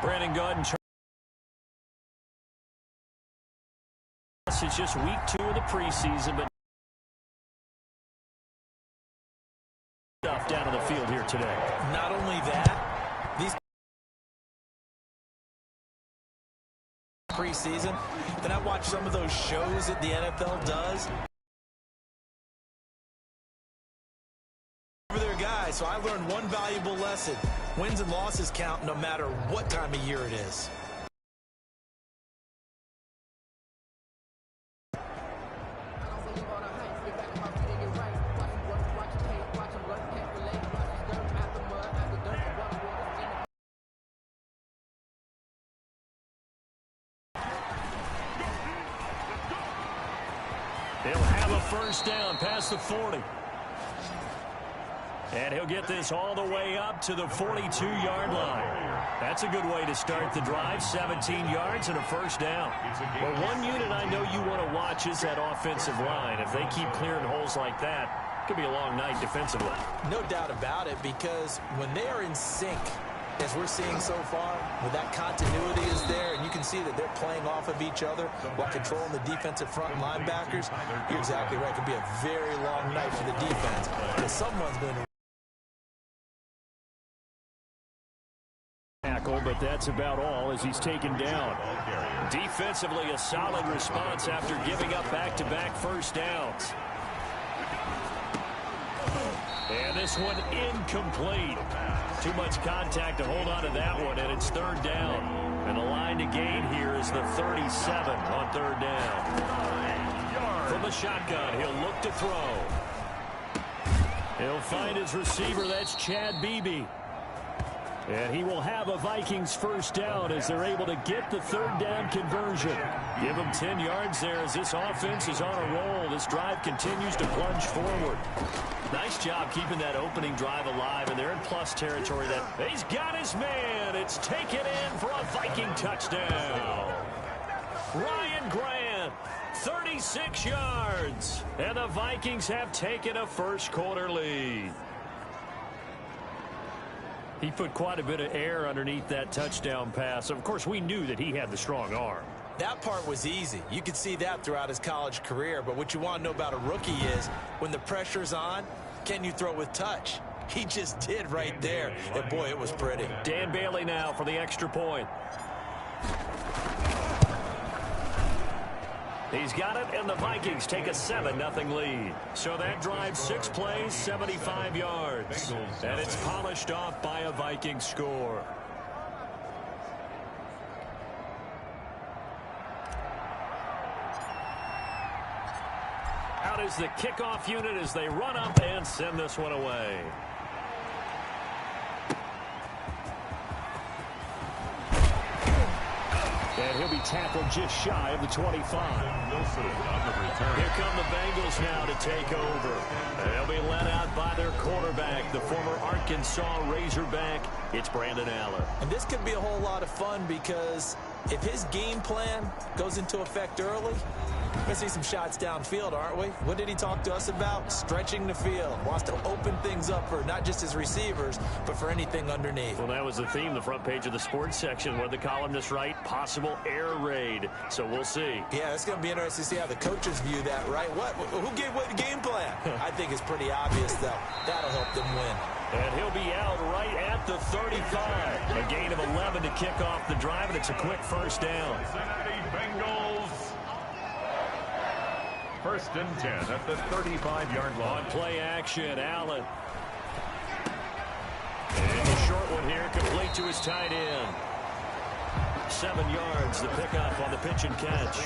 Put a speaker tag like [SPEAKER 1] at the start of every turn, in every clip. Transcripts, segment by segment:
[SPEAKER 1] Brandon, go ahead and it's just week 2 of the preseason, but down on the field here today.
[SPEAKER 2] Not only that, these preseason, then I watch some of those shows that the NFL does. For their guys, so I learned one valuable lesson. Wins and losses count no matter what time of year it is.
[SPEAKER 1] He'll have a first down past the 40. And he'll get this all the way up to the 42-yard line. That's a good way to start the drive. 17 yards and a first down. Well, one unit I know you want to watch is that offensive line. If they keep clearing holes like that, it could be a long night defensively.
[SPEAKER 2] No doubt about it, because when they are in sync, as we're seeing so far, where that continuity is there, and you can see that they're playing off of each other while controlling the defensive front linebackers, you're exactly right. It could be a very long night for the defense, because someone's going to
[SPEAKER 1] tackle, but that's about all as he's taken down. Defensively, a solid response after giving up back-to-back first downs. And this one incomplete. Too much contact to hold on to that one, and it's third down. And the line to gain here is the 37 on third down. From the shotgun, he'll look to throw. He'll find his receiver. That's Chad Beebe. And he will have a Vikings first down as they're able to get the third down conversion. Give him 10 yards there as this offense is on a roll. This drive continues to plunge forward. Nice job keeping that opening drive alive, and they're in plus territory. That he's got his man. It's taken in for a Viking touchdown. Ryan Grant, 36 yards. And the Vikings have taken a first-quarter lead. He put quite a bit of air underneath that touchdown pass. Of course, we knew that he had the strong arm.
[SPEAKER 2] That part was easy. You could see that throughout his college career. But what you want to know about a rookie is when the pressure's on, can you throw with touch? He just did right there. And, boy, it was pretty.
[SPEAKER 1] Dan Bailey now for the extra point. He's got it, and the Vikings take a 7-0 lead. So that drive, 6 plays, 75 yards. And it's polished off by a Viking score. Out is the kickoff unit as they run up and send this one away. And he'll be tackled just shy of the 25. Here come the Bengals now to take over. They'll be led out by their quarterback, the former Arkansas Razorback. It's Brandon Allen.
[SPEAKER 2] And this could be a whole lot of fun because if his game plan goes into effect early, we're going to see some shots downfield, aren't we? What did he talk to us about? Stretching the field. Wants to open things up for not just his receivers, but for anything underneath.
[SPEAKER 1] Well, that was the theme, the front page of the sports section, where the columnists write possible air raid. So we'll see.
[SPEAKER 2] Yeah, it's going to be interesting to see how the coaches view that, right? Who gave away the game plan? I think it's pretty obvious, though. That'll help them win.
[SPEAKER 1] And he'll be out right at the 35. A gain of 11 to kick off the drive, and it's a quick first down.
[SPEAKER 3] Bengals. First and 10 at the 35-yard line.
[SPEAKER 1] On play action, Allen. And the short one here, complete to his tight end. 7 yards, the pickup on the pitch and catch.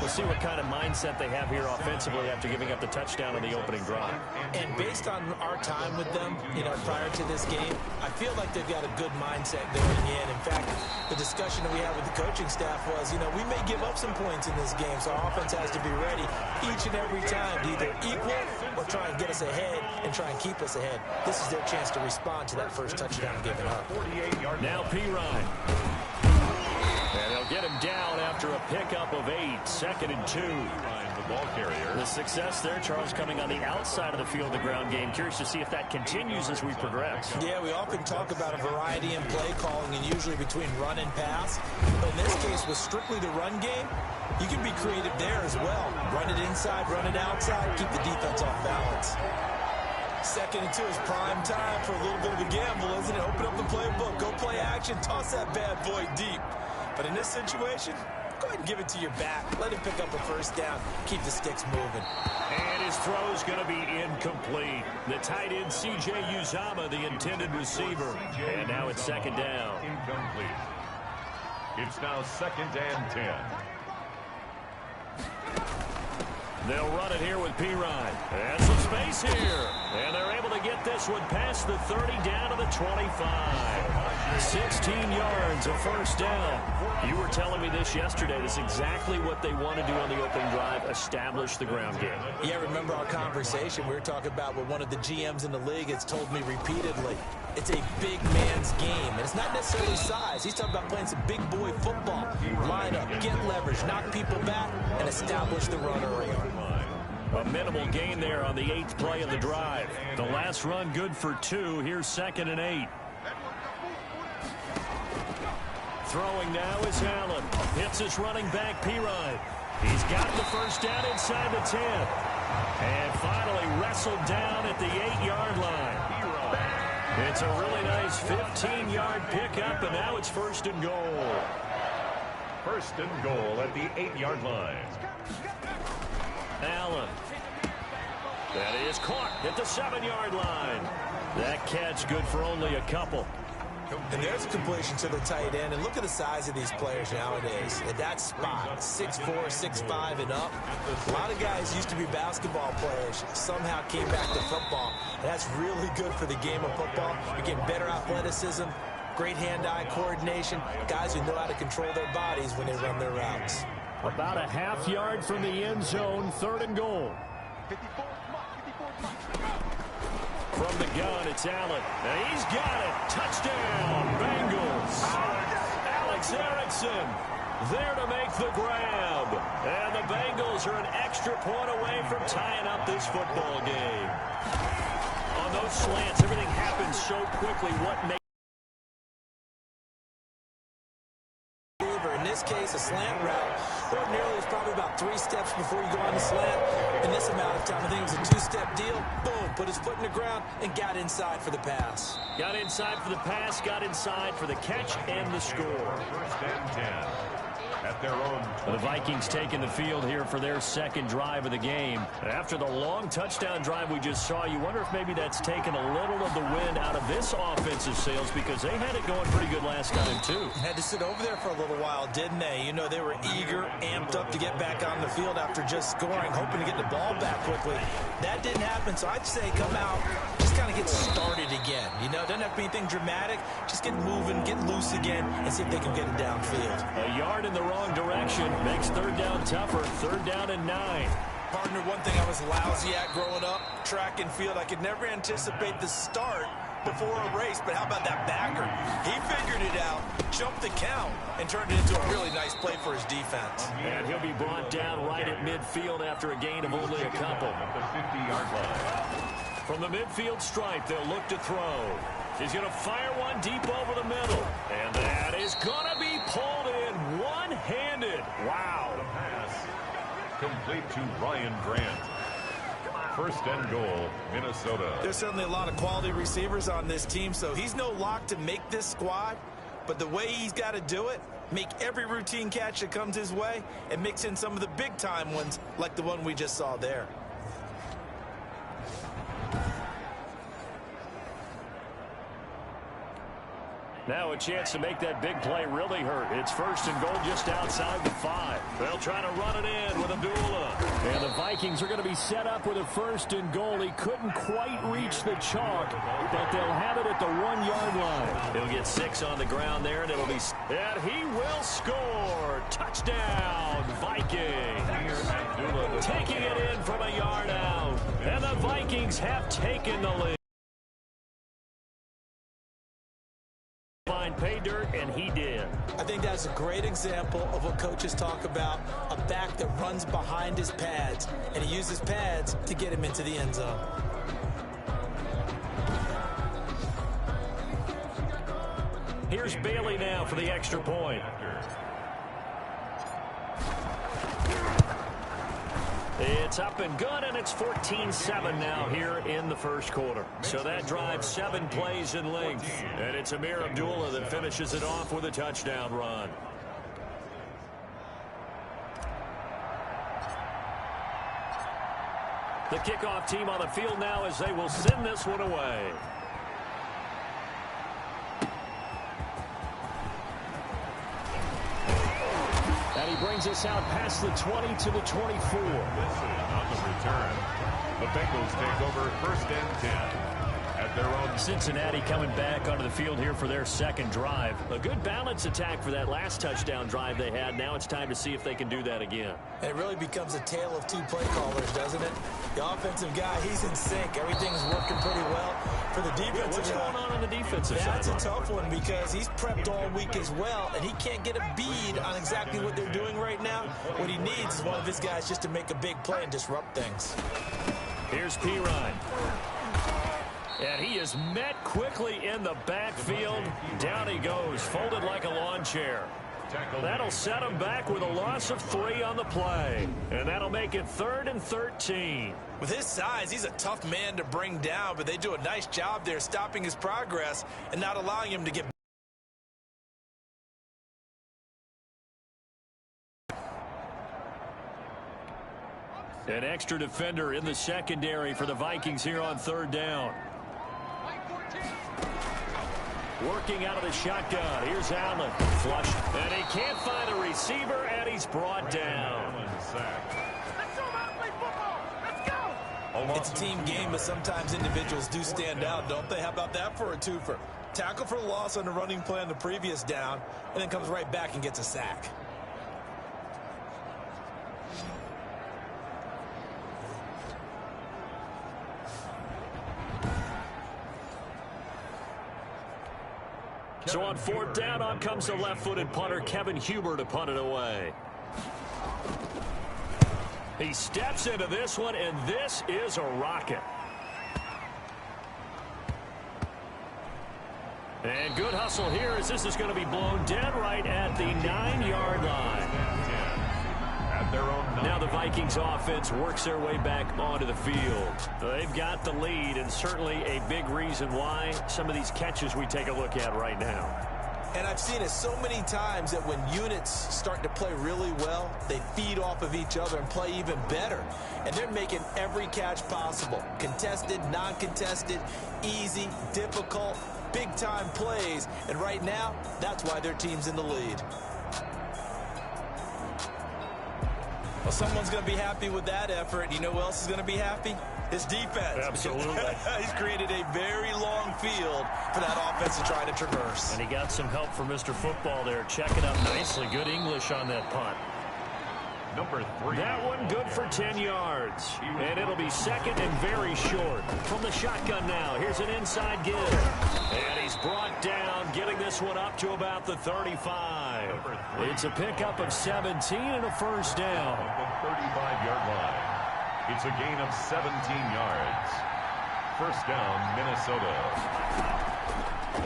[SPEAKER 1] We'll see what kind of mindset they have here offensively after giving up the touchdown on the opening drive.
[SPEAKER 2] And based on our time with them, prior to this game, I feel like they've got a good mindset going in. In fact, the discussion that we had with the coaching staff was, we may give up some points in this game, so our offense has to be ready each and every time to either equal or try and get us ahead and try and keep us ahead. This is their chance to respond to that first touchdown given up.
[SPEAKER 1] Now P. Ryan. And they'll get him down after a pickup of 8, 2nd and 2.
[SPEAKER 3] The ball carrier.
[SPEAKER 1] The success there, Charles, coming on the outside of the field of the ground game. Curious to see if that continues as we progress.
[SPEAKER 2] Yeah, we often talk about a variety in play calling and usually between run and pass. But in this case, with strictly the run game, you can be creative there as well. Run it inside, run it outside, keep the defense off balance. 2nd and 2 is prime time for a little bit of a gamble, isn't it? Open up the playbook, go play action, toss that bad boy deep. But in this situation, go ahead and give it to your back. Let him pick up a first down. Keep the sticks moving.
[SPEAKER 1] And his throw's going to be incomplete. The tight end, C.J. Uzomah, the intended receiver. And now it's 2nd down.
[SPEAKER 3] Incomplete. It's now 2nd and 10.
[SPEAKER 1] They'll run it here with Pirine. And some space here. And they're able to get this one past the 30 down to the 25. 16 yards, a first down. You were telling me this yesterday. This is exactly what they want to do on the opening drive, establish the ground game.
[SPEAKER 2] Yeah, remember our conversation. We were talking about what one of the GMs in the league has told me repeatedly. It's a big man's game, and it's not necessarily size. He's talking about playing some big boy football. Line up, get leverage, knock people back, and establish the run early.
[SPEAKER 1] A minimal gain there on the 8th play of the drive. The last run good for 2. Here's 2nd and 8. Throwing now is Allen. Hits his running back, Pirine. He's got the first down inside the 10. And finally wrestled down at the 8-yard line. It's a really nice 15-yard pickup, and now it's 1st and goal.
[SPEAKER 3] 1st and goal at the 8-yard line.
[SPEAKER 1] Allen. That is caught at the 7-yard line. That catch good for only a couple.
[SPEAKER 2] And there's a completion to the tight end. And look at the size of these players nowadays. At that spot, 6'4", 6'5", and up. A lot of guys used to be basketball players. Somehow came back to football. And that's really good for the game of football. You're getting better athleticism, great hand-eye coordination. Guys who know how to control their bodies when they run their routes.
[SPEAKER 1] About a half yard from the end zone, 3rd and goal. From the gun, it's Allen. And he's got it. Touchdown, Bengals. Alex Erickson there to make the grab. And the Bengals are an extra point away from tying up this football game. On those slants, everything happens so quickly. What makes
[SPEAKER 2] in this case, a slant route, ordinarily is probably about 3 steps before you go on the slant. In this amount of time, I think it was a 2-step deal. Boom, put his foot in the ground and got inside for the pass.
[SPEAKER 1] Got inside for the pass, got inside for the catch and the score.
[SPEAKER 3] 1st and 10 at their own.
[SPEAKER 1] The Vikings taking the field here for their 2nd drive of the game. After the long touchdown drive we just saw, you wonder if maybe that's taken a little of the wind out of this offensive sails, because they had it going pretty good last time too.
[SPEAKER 2] Had to sit over there for a little while, didn't they? You know, they were eager, amped up to get back on the field after just scoring, hoping to get the ball back quickly. That didn't happen, so I'd say come out, just kind of get started again. You know, doesn't have to be anything dramatic. Just get moving, get loose again, and see if they can get it downfield.
[SPEAKER 1] A yard in the wrong direction makes 3rd down tougher. 3rd down and 9.
[SPEAKER 2] Partner, one thing I was lousy at growing up, track and field. I could never anticipate the start before a race, but how about that backer? He figured it out, jumped the count, and turned it into a really nice play for his defense.
[SPEAKER 1] And he'll be brought down right at midfield after a gain of only a couple.
[SPEAKER 3] At the 50-yard line.
[SPEAKER 1] From the midfield stripe, they'll look to throw. He's going to fire one deep over the middle. And that is going to be pulled in one-handed. Wow.
[SPEAKER 3] The pass complete to Ryan Grant. 1st and goal, Minnesota.
[SPEAKER 2] There's certainly a lot of quality receivers on this team, so he's no lock to make this squad. But the way he's got to do it, make every routine catch that comes his way, and mix in some of the big-time ones like the one we just saw there.
[SPEAKER 1] Now a chance to make that big play really hurt. It's 1st and goal just outside the 5. They'll try to run it in with Abdullah. And the Vikings are going to be set up with a 1st and goal. He couldn't quite reach the chalk, but they'll have it at the 1-yard line. He'll get 6 on the ground there, and it'll be... And he will score. Touchdown, Vikings. Taking it in from a yard out. And the Vikings have taken the lead. find pay dirt, and he did.
[SPEAKER 2] I think that's a great example of what coaches talk about, a back that runs behind his pads, and he uses pads to get him into the end zone.
[SPEAKER 1] Here's Bailey now for the extra point. It's up and good, and it's 14-7 now here in the first quarter. So that drives 7 plays in length. And it's Amir Abdullah that finishes it off with a touchdown run. The kickoff team on the field now as they will send this one away. And he brings us out past the 20 to the 24.
[SPEAKER 3] This is on the return. The Bengals take over 1st and 10 at their own.
[SPEAKER 1] Cincinnati coming back onto the field here for their second drive. A good balance attack for that last touchdown drive they had. Now it's time to see if they can do that again.
[SPEAKER 2] And it really becomes a tale of 2 play callers, doesn't it? The offensive guy, he's in sync. Everything's working pretty well. For the defensive
[SPEAKER 1] guy, what's going on the defensive side?
[SPEAKER 2] That's a tough one because he's prepped all week as well, and he can't get a bead on exactly what they're doing right now. What he needs is one of his guys just to make a big play and disrupt things.
[SPEAKER 1] Here's Pirine. And he is met quickly in the backfield. Down he goes, folded like a lawn chair. That'll set him back with a loss of 3 on the play. And that'll make it 3rd and 13.
[SPEAKER 2] With his size, he's a tough man to bring down, but they do a nice job there stopping his progress and not allowing him to get.
[SPEAKER 1] An extra defender in the secondary for the Vikings here on 3rd down. Working out of the shotgun. Here's Allen. Flushed. And he can't find a receiver, and he's brought down.
[SPEAKER 2] It's a team game, but sometimes individuals do stand out, don't they? How about that for a twofer? Tackle for loss on the running play on the previous down, and then comes right back and gets a sack.
[SPEAKER 1] So on 4th down, on comes the left-footed punter, Kevin Huber, to punt it away. He steps into this one, and this is a rocket. And good hustle here as this is going to be blown dead right at the 9-yard line. Now the Vikings offense works their way back onto the field. They've got the lead, and certainly a big reason why some of these catches we take a look at right now.
[SPEAKER 2] And I've seen it so many times that when units start to play really well, they feed off of each other and play even better. And they're making every catch possible. Contested, non-contested, easy, difficult, big-time plays. And right now, that's why their team's in the lead. Well, someone's going to be happy with that effort. You know who else is going to be happy? His defense.
[SPEAKER 1] Absolutely.
[SPEAKER 2] He's created a very long field for that offense to try to traverse.
[SPEAKER 1] And he got some help from Mr. Football there, checking up nicely. Good English on that punt.
[SPEAKER 3] Number 3.
[SPEAKER 1] That one good for 10 yards. And it'll be 2nd and very short. From the shotgun now, here's an inside give. And he's brought down, getting this one up to about the 35. It's a pickup of 17 and a 1st down.
[SPEAKER 3] The 35-yard line. It's a gain of 17 yards. 1st down, Minnesota.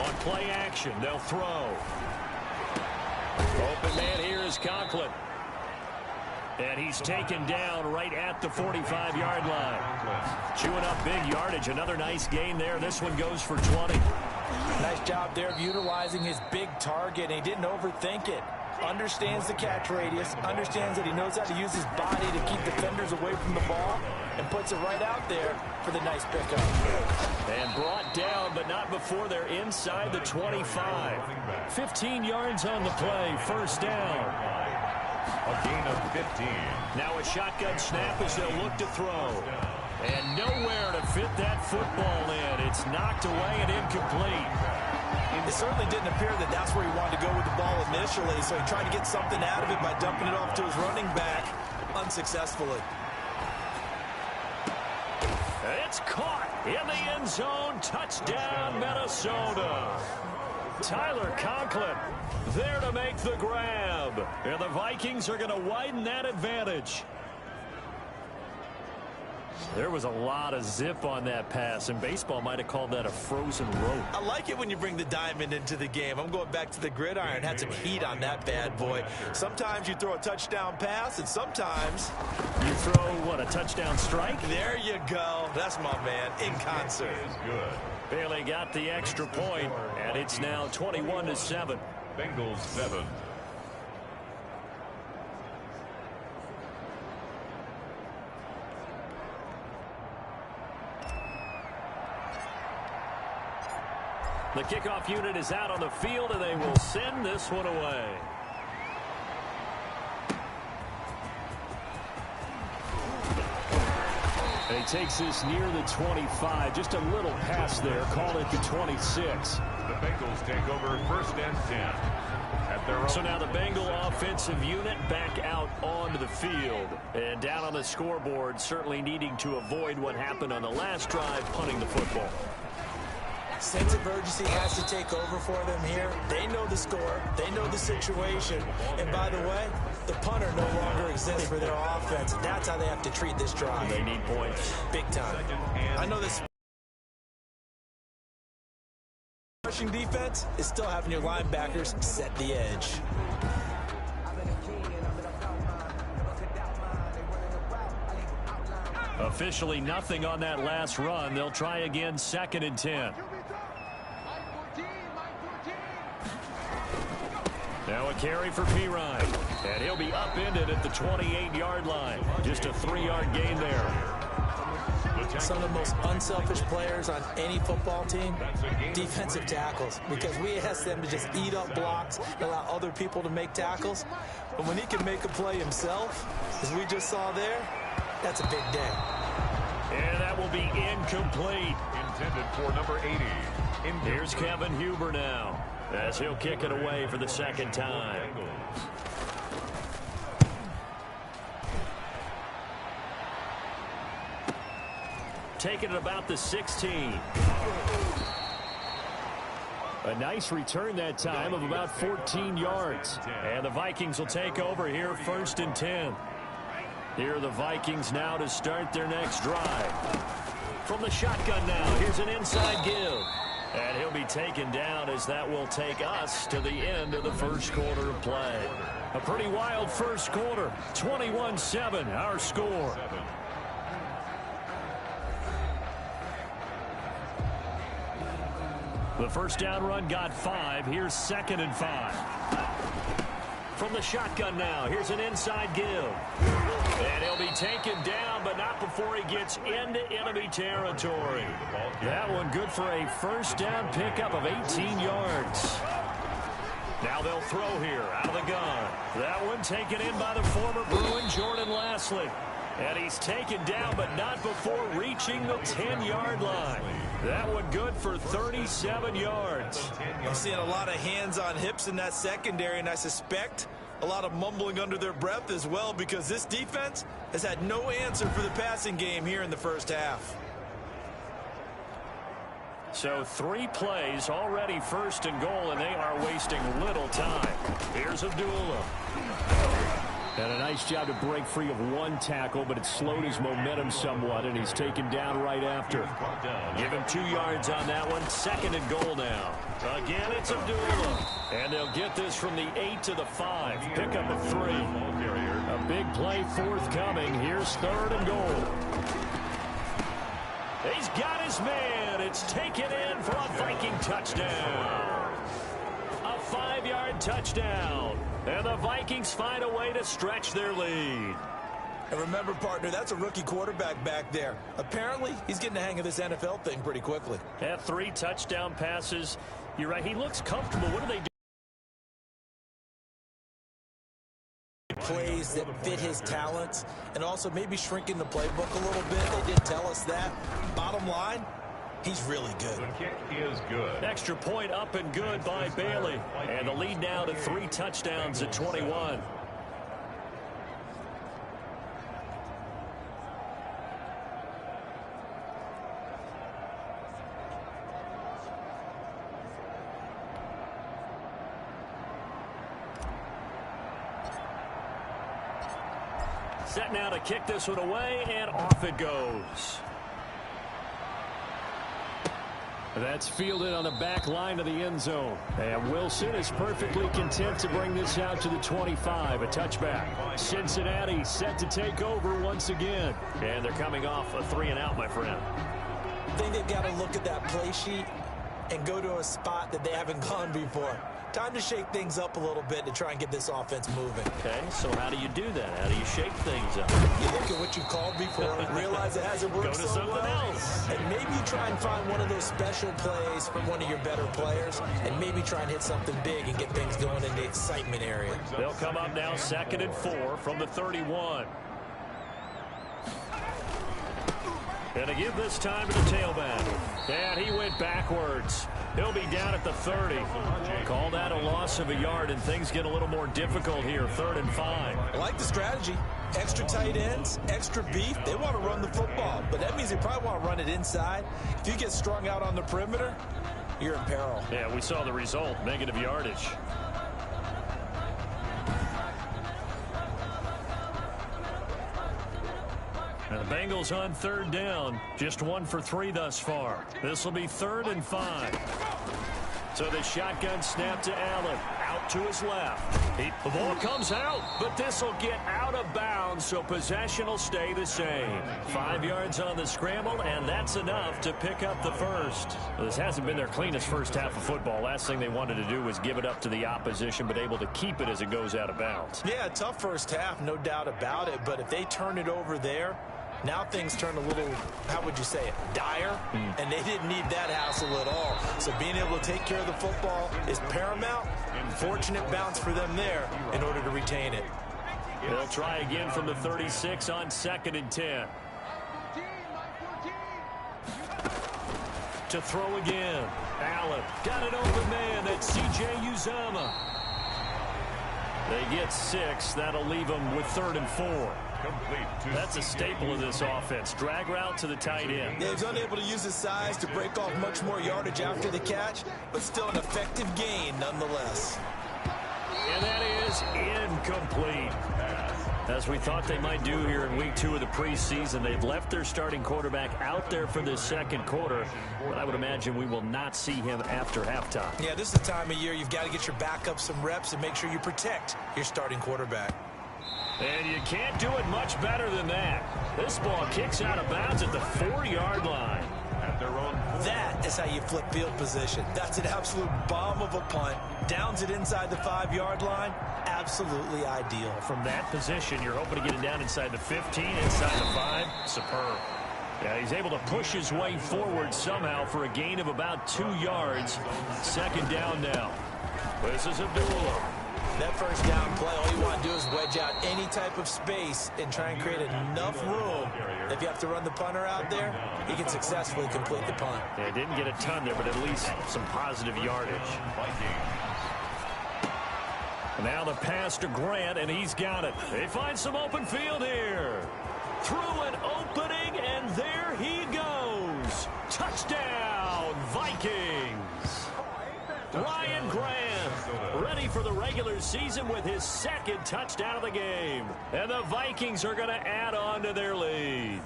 [SPEAKER 1] On play action, they'll throw. Open man here is Conklin. And he's taken down right at the 45-yard line. Chewing up big yardage. Another nice gain there. This one goes for 20.
[SPEAKER 2] Nice job there of utilizing his big target. He didn't overthink it. Understands the catch radius. Understands that he knows how to use his body to keep defenders away from the ball. And puts it right out there for the nice pickup.
[SPEAKER 1] And brought down, but not before they're inside the 25. 15 yards on the play. 1st down.
[SPEAKER 3] A gain of 15.
[SPEAKER 1] Now a shotgun snap as they'll look to throw. And nowhere to fit that football in. It's knocked away and incomplete.
[SPEAKER 2] It certainly didn't appear that that's where he wanted to go with the ball initially, so he tried to get something out of it by dumping it off to his running back unsuccessfully.
[SPEAKER 1] It's caught in the end zone. Touchdown, Minnesota. Tyler Conklin there to make the grab. And the Vikings are going to widen that advantage. There was a lot of zip on that pass, and baseball might have called that a frozen rope.
[SPEAKER 2] I like it when you bring the diamond into the game. I'm going back to the gridiron. Had some heat on that bad boy. Sometimes you throw a touchdown pass, and sometimes
[SPEAKER 1] you throw, what, a touchdown strike?
[SPEAKER 2] There you go. That's my man in concert.
[SPEAKER 3] Good.
[SPEAKER 1] Bailey got the extra point, and it's now 21-7.
[SPEAKER 3] Bengals 7.
[SPEAKER 1] The kickoff unit is out on the field, and they will send this one away. And he takes this near the 25. Just a little pass there. Call it the 26.
[SPEAKER 3] The Bengals take over 1st and 10. At their own.
[SPEAKER 1] So now the Bengal offensive unit back out onto the field. And down on the scoreboard, certainly needing to avoid what happened on the last drive, punting the football.
[SPEAKER 2] Sense of urgency has to take over for them here. They know the score. They know the situation. And by the way, the punter no longer exists for their offense. That's how they have to treat this drive.
[SPEAKER 1] They need points.
[SPEAKER 2] Big time. I know this rushing defense is still having your linebackers set the edge.
[SPEAKER 1] Officially nothing on that last run. They'll try again 2nd and 10. Now a carry for Pirine. And he'll be upended at the 28-yard line. Just a 3-yard gain there.
[SPEAKER 2] Some of the most unselfish players on any football team, defensive tackles, because we ask them to just eat up blocks and allow other people to make tackles. But when he can make a play himself, as we just saw there, that's a big day.
[SPEAKER 1] And that will be incomplete.
[SPEAKER 3] Intended for number 80.
[SPEAKER 1] Here's Kevin Huber now, as he'll kick it away for the 2nd time. Taking it about the 16. A nice return that time of about 14 yards. And the Vikings will take over here 1st and 10. Here are the Vikings now to start their next drive. From the shotgun now, here's an inside give. And he'll be taken down as that will take us to the end of the first quarter of play. A pretty wild first quarter. 21-7, our score. The first down run got 5. Here's 2nd and 5. From the shotgun now, here's an inside give. And he'll be taken down, but not before he gets into enemy territory. That one good for a first down pickup of 18 yards. Now they'll throw here out of the gun. That one taken in by the former Bruin, Jordan Lasley. And he's taken down, but not before reaching the 10-yard line. That one good for 37 yards.
[SPEAKER 2] I'm seeing a lot of hands on hips in that secondary, and I suspect a lot of mumbling under their breath as well, because this defense has had no answer for the passing game here in the first half.
[SPEAKER 1] So 3 plays, already 1st and goal, and they are wasting little time. Here's Abdullah. And a nice job to break free of one tackle, but it slowed his momentum somewhat, and he's taken down right after. Give him 2 yards on that one. 2nd and goal now. Again, it's Abdullah. And they'll get this from the 8 to the 5. Pick up a 3. A big play forthcoming. Here's 3rd and goal. He's got his man. It's taken in for a Viking touchdown. A 5-yard touchdown. And the Vikings find a way to stretch their lead.
[SPEAKER 2] And remember, partner, that's a rookie quarterback back there. Apparently, he's getting the hang of this NFL thing pretty quickly.
[SPEAKER 1] Had 3 touchdown passes. You're right. He looks comfortable. What do they do?
[SPEAKER 2] Plays that fit his talents, and also maybe shrinking the playbook a little bit. They did tell us that. Bottom line, he's really good.
[SPEAKER 3] The kick is good.
[SPEAKER 1] Extra point up and good by Bailey. And the lead now to 3 touchdowns at 21. set now to kick this one away, and off it goes. That's fielded on the back line of the end zone. And Wilson is perfectly content to bring this out to the 25, a touchback. Cincinnati set to take over once again. And they're coming off a 3-and-out, my friend.
[SPEAKER 2] I think they've got to look at that play sheet and go to a spot that they haven't gone before. Time to shake things up a little bit to try and get this offense moving.
[SPEAKER 1] Okay, so how do you do that? How do you shake things up?
[SPEAKER 2] You look at what you called before, realize it hasn't worked so well.
[SPEAKER 1] Go to something else.
[SPEAKER 2] And maybe you try and find one of those special plays from one of your better players, and maybe try and hit something big and get things going in the excitement area.
[SPEAKER 1] They'll come up now 2nd and 4 from the 31. And to give this time to the tailback. And he went backwards. He'll be down at the 30. Call that a loss of a yard, and things get a little more difficult here. 3rd and 5.
[SPEAKER 2] I like the strategy. Extra tight ends, extra beef. They want to run the football, but that means they probably want to run it inside. If you get strung out on the perimeter, you're in peril.
[SPEAKER 1] Yeah, we saw the result. Negative yardage. And the Bengals on 3rd down. Just 1 for 3 thus far. This will be 3rd and 5. So the shotgun snap to Allen. Out to his left. The ball comes out, but this will get out of bounds, so possession will stay the same. 5 yards on the scramble, and that's enough to pick up the first. Well, this hasn't been their cleanest first half of football. Last thing they wanted to do was give it up to the opposition, but able to keep it as it goes out of bounds.
[SPEAKER 2] Yeah, tough first half, no doubt about it, but if they turn it over there, now things turn a little, how would you say it, dire, and they didn't need that hassle at all. So being able to take care of the football is paramount. Fortunate bounce for them there in order to retain it.
[SPEAKER 1] They'll try again from the 36 on 2nd and 10. To throw again. Allen got an open man. That's C.J. Uzomah. They get 6. That'll leave them with 3rd and 4. That's a staple of this offense. Drag route to the tight end.
[SPEAKER 2] Yeah, he's unable to use his size to break off much more yardage after the catch, but still an effective gain nonetheless.
[SPEAKER 1] And that is incomplete. As we thought they might do here in week 2 of the preseason, they've left their starting quarterback out there for this 2nd quarter, but I would imagine we will not see him after halftime.
[SPEAKER 2] Yeah, this is the time of year you've got to get your backup some reps and make sure you protect your starting quarterback.
[SPEAKER 1] And you can't do it much better than that. This ball kicks out of bounds at the 4-yard line.
[SPEAKER 2] That is how you flip field position. That's an absolute bomb of a punt. Downs it inside the 5-yard line. Absolutely ideal.
[SPEAKER 1] From that position, you're hoping to get it down inside the 15, inside the 5. Superb. Yeah, he's able to push his way forward somehow for a gain of about 2 yards. 2nd down now. This is Abdullah.
[SPEAKER 2] That first down play, all you want to do is wedge out any type of space and try and create enough room. If you have to run the punter out there, he can successfully complete the punt.
[SPEAKER 1] Yeah, didn't get a ton there, but at least some positive yardage. Now the pass to Grant, and he's got it. They find some open field here. Through an opening, and there he goes. Touchdown, Vikings. Ryan Grant, ready for the regular season with his 2nd touchdown of the game. And the Vikings are going to add on to their lead.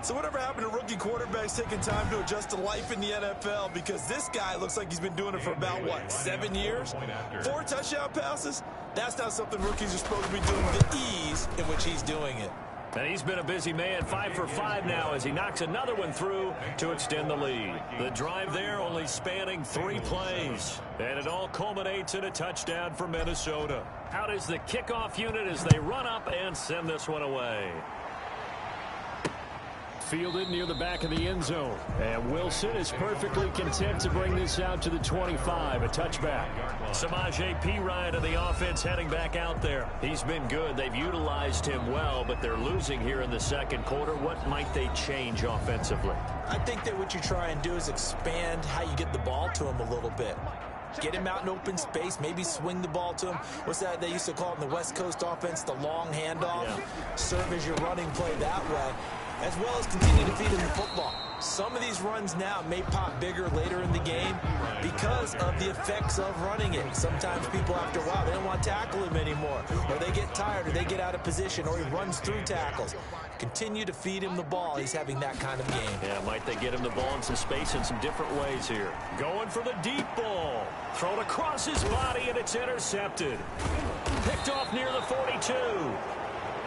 [SPEAKER 2] So whatever happened to rookie quarterbacks taking time to adjust to life in the NFL? Because this guy looks like he's been doing it for about, what, 7 years? 4 touchdown passes? That's not something rookies are supposed to be doing with the ease in which he's doing it.
[SPEAKER 1] And he's been a busy man, 5 for 5 now as he knocks another one through to extend the lead. The drive there only spanning 3 plays. And it all culminates in a touchdown for Minnesota. Out is the kickoff unit as they run up and send this one away. Fielded near the back of the end zone. And Wilson is perfectly content to bring this out to the 25, a touchback. Samaje Perine of the offense heading back out there. He's been good. They've utilized him well, but they're losing here in the 2nd quarter. What might they change offensively?
[SPEAKER 2] I think that what you try and do is expand how you get the ball to him a little bit. Get him out in open space, maybe swing the ball to him. What's that they used to call it in the West Coast offense, the long handoff? Yeah. Serve as your running play that way, as well as continue to feed him the football. Some of these runs now may pop bigger later in the game because of the effects of running it. Sometimes people, after a while, they don't want to tackle him anymore, or they get tired, or they get out of position, or he runs through tackles. Continue to feed him the ball. He's having that kind of game.
[SPEAKER 1] Yeah, might they get him the ball in some space in some different ways here. Going for the deep ball. Thrown across his body, and it's intercepted. Picked off near the 42.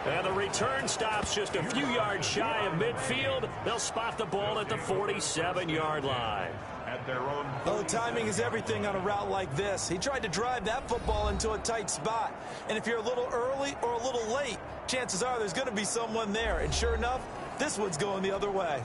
[SPEAKER 1] And the return stops just a few yards shy of midfield. They'll spot the ball at the 47-yard line.
[SPEAKER 3] At their own.
[SPEAKER 2] Oh, timing is everything on a route like this. He tried to drive that football into a tight spot. And if you're a little early or a little late, chances are there's going to be someone there. And sure enough, this one's going the other way.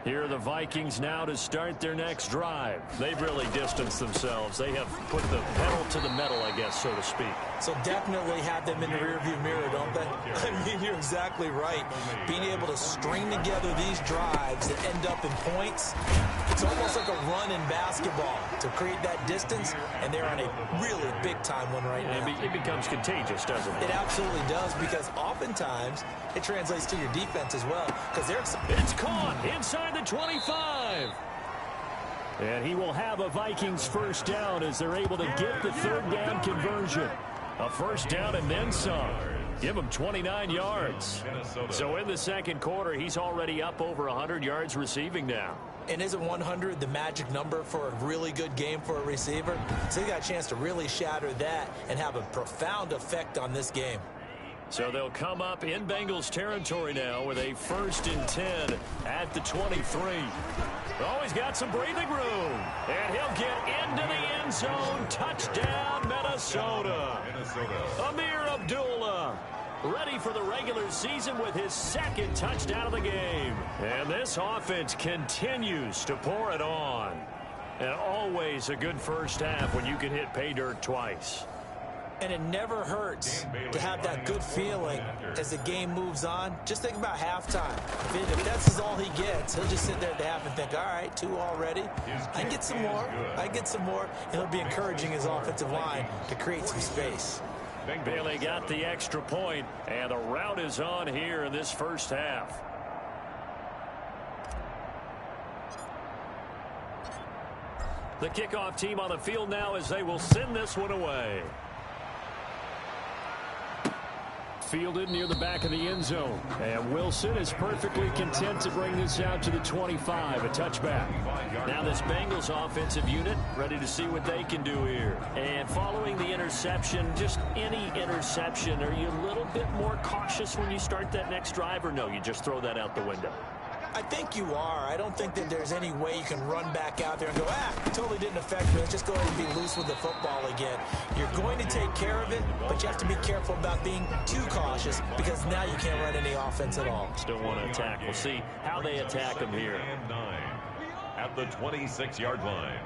[SPEAKER 1] Here are the Vikings now to start their next drive. They've really distanced themselves. They have put the pedal to the metal, I guess, so to speak.
[SPEAKER 2] So definitely have them in the rearview mirror, don't they? I mean, you're exactly right. Being able to string together these drives that end up in points, it's almost like a run in basketball to create that distance, and they're on a really big-time one right now.
[SPEAKER 1] It becomes contagious, doesn't it?
[SPEAKER 2] It absolutely does, because oftentimes it translates to your defense as well. Because
[SPEAKER 1] it's caught inside the 25. And he will have a Vikings first down as they're able to get the third down conversion. A first down and then some. Give him 29 yards. So in the second quarter, he's already up over 100 yards receiving now.
[SPEAKER 2] And isn't 100 the magic number for a really good game for a receiver? So he got a chance to really shatter that and have a profound effect on this game.
[SPEAKER 1] So they'll come up in Bengals territory now with a 1st and 10 at the 23. Oh, he's got some breathing room. And he'll get into the end zone. Touchdown, Minnesota. Amir Abdullah ready for the regular season with his second touchdown of the game. And this offense continues to pour it on. And always a good first half when you can hit pay dirt twice.
[SPEAKER 2] And it never hurts to have that good feeling as the game moves on. Just think about halftime. If that's all he gets, he'll just sit there at the half and think, all right, 2 already. I can get some more. I get some more. And he'll be encouraging his offensive line to create some space.
[SPEAKER 1] Bailey got the extra point, and the route is on here in this first half. The kickoff team on the field now as they will send this one away. Fielded near the back of the end zone. And Wilson is perfectly content to bring this out to the 25, a touchback. Now this Bengals offensive unit ready to see what they can do here. And following the interception, just any interception, are you a little bit more cautious when you start that next drive, or no, you just throw that out the window?
[SPEAKER 2] I think you are. I don't think that there's any way you can run back out there and go, totally didn't affect me. Let's just go ahead and be loose with the football again. You're going to take care of it, but you have to be careful about being too cautious because now you can't run any offense at all.
[SPEAKER 1] Still want to attack. We'll see how they attack them here.
[SPEAKER 3] At the 26-yard line.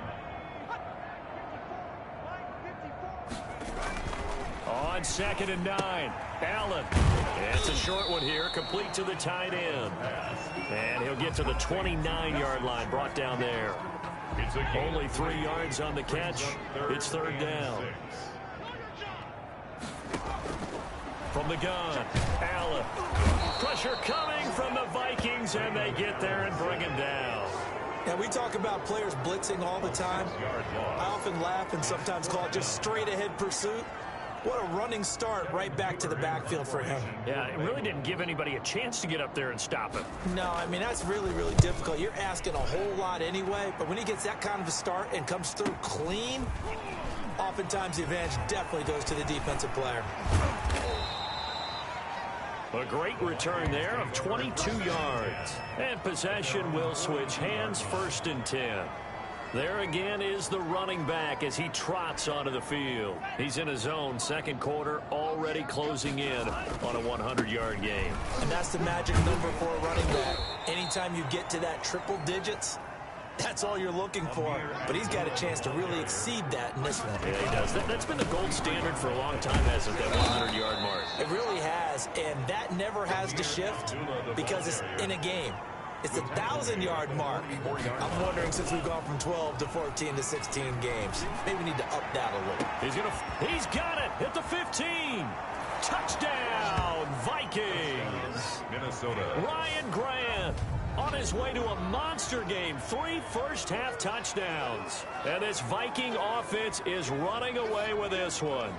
[SPEAKER 1] On 2nd and 9, Allen. It's a short one here, complete to the tight end. And he'll get to the 29-yard line, brought down there. Only 3 yards on the catch. It's 3rd down. From the gun, Allen. Pressure coming from the Vikings, and they get there and bring him down.
[SPEAKER 2] Now, we talk about players blitzing all the time. I often laugh and sometimes call it just straight-ahead pursuit. What a running start right back to the backfield for him.
[SPEAKER 1] Yeah, it really didn't give anybody a chance to get up there and stop him.
[SPEAKER 2] No, I mean, that's really, really difficult. You're asking a whole lot anyway, but when he gets that kind of a start and comes through clean, oftentimes the advantage definitely goes to the defensive player.
[SPEAKER 1] A great return there of 22 yards. And possession will switch hands, 1st and 10. There again is the running back as he trots onto the field. He's in his zone, second quarter, already closing in on a 100-yard game.
[SPEAKER 2] And that's the magic number for a running back. Anytime you get to that triple digits, that's all you're looking for. But he's got a chance to really exceed that in this one.
[SPEAKER 1] Yeah, he does. That's been the gold standard for a long time, hasn't it, that 100-yard mark?
[SPEAKER 2] It really has, and that never has to shift because it's in a game. It's a 1,000-yard mark. I'm wondering, since we've gone from 12 to 14 to 16 games, maybe we need to up that a little.
[SPEAKER 1] He's got it at the 15. Touchdown, Vikings.
[SPEAKER 3] Minnesota.
[SPEAKER 1] Ryan Grant on his way to a monster game. 3 first-half touchdowns. And this Viking offense is running away with this one.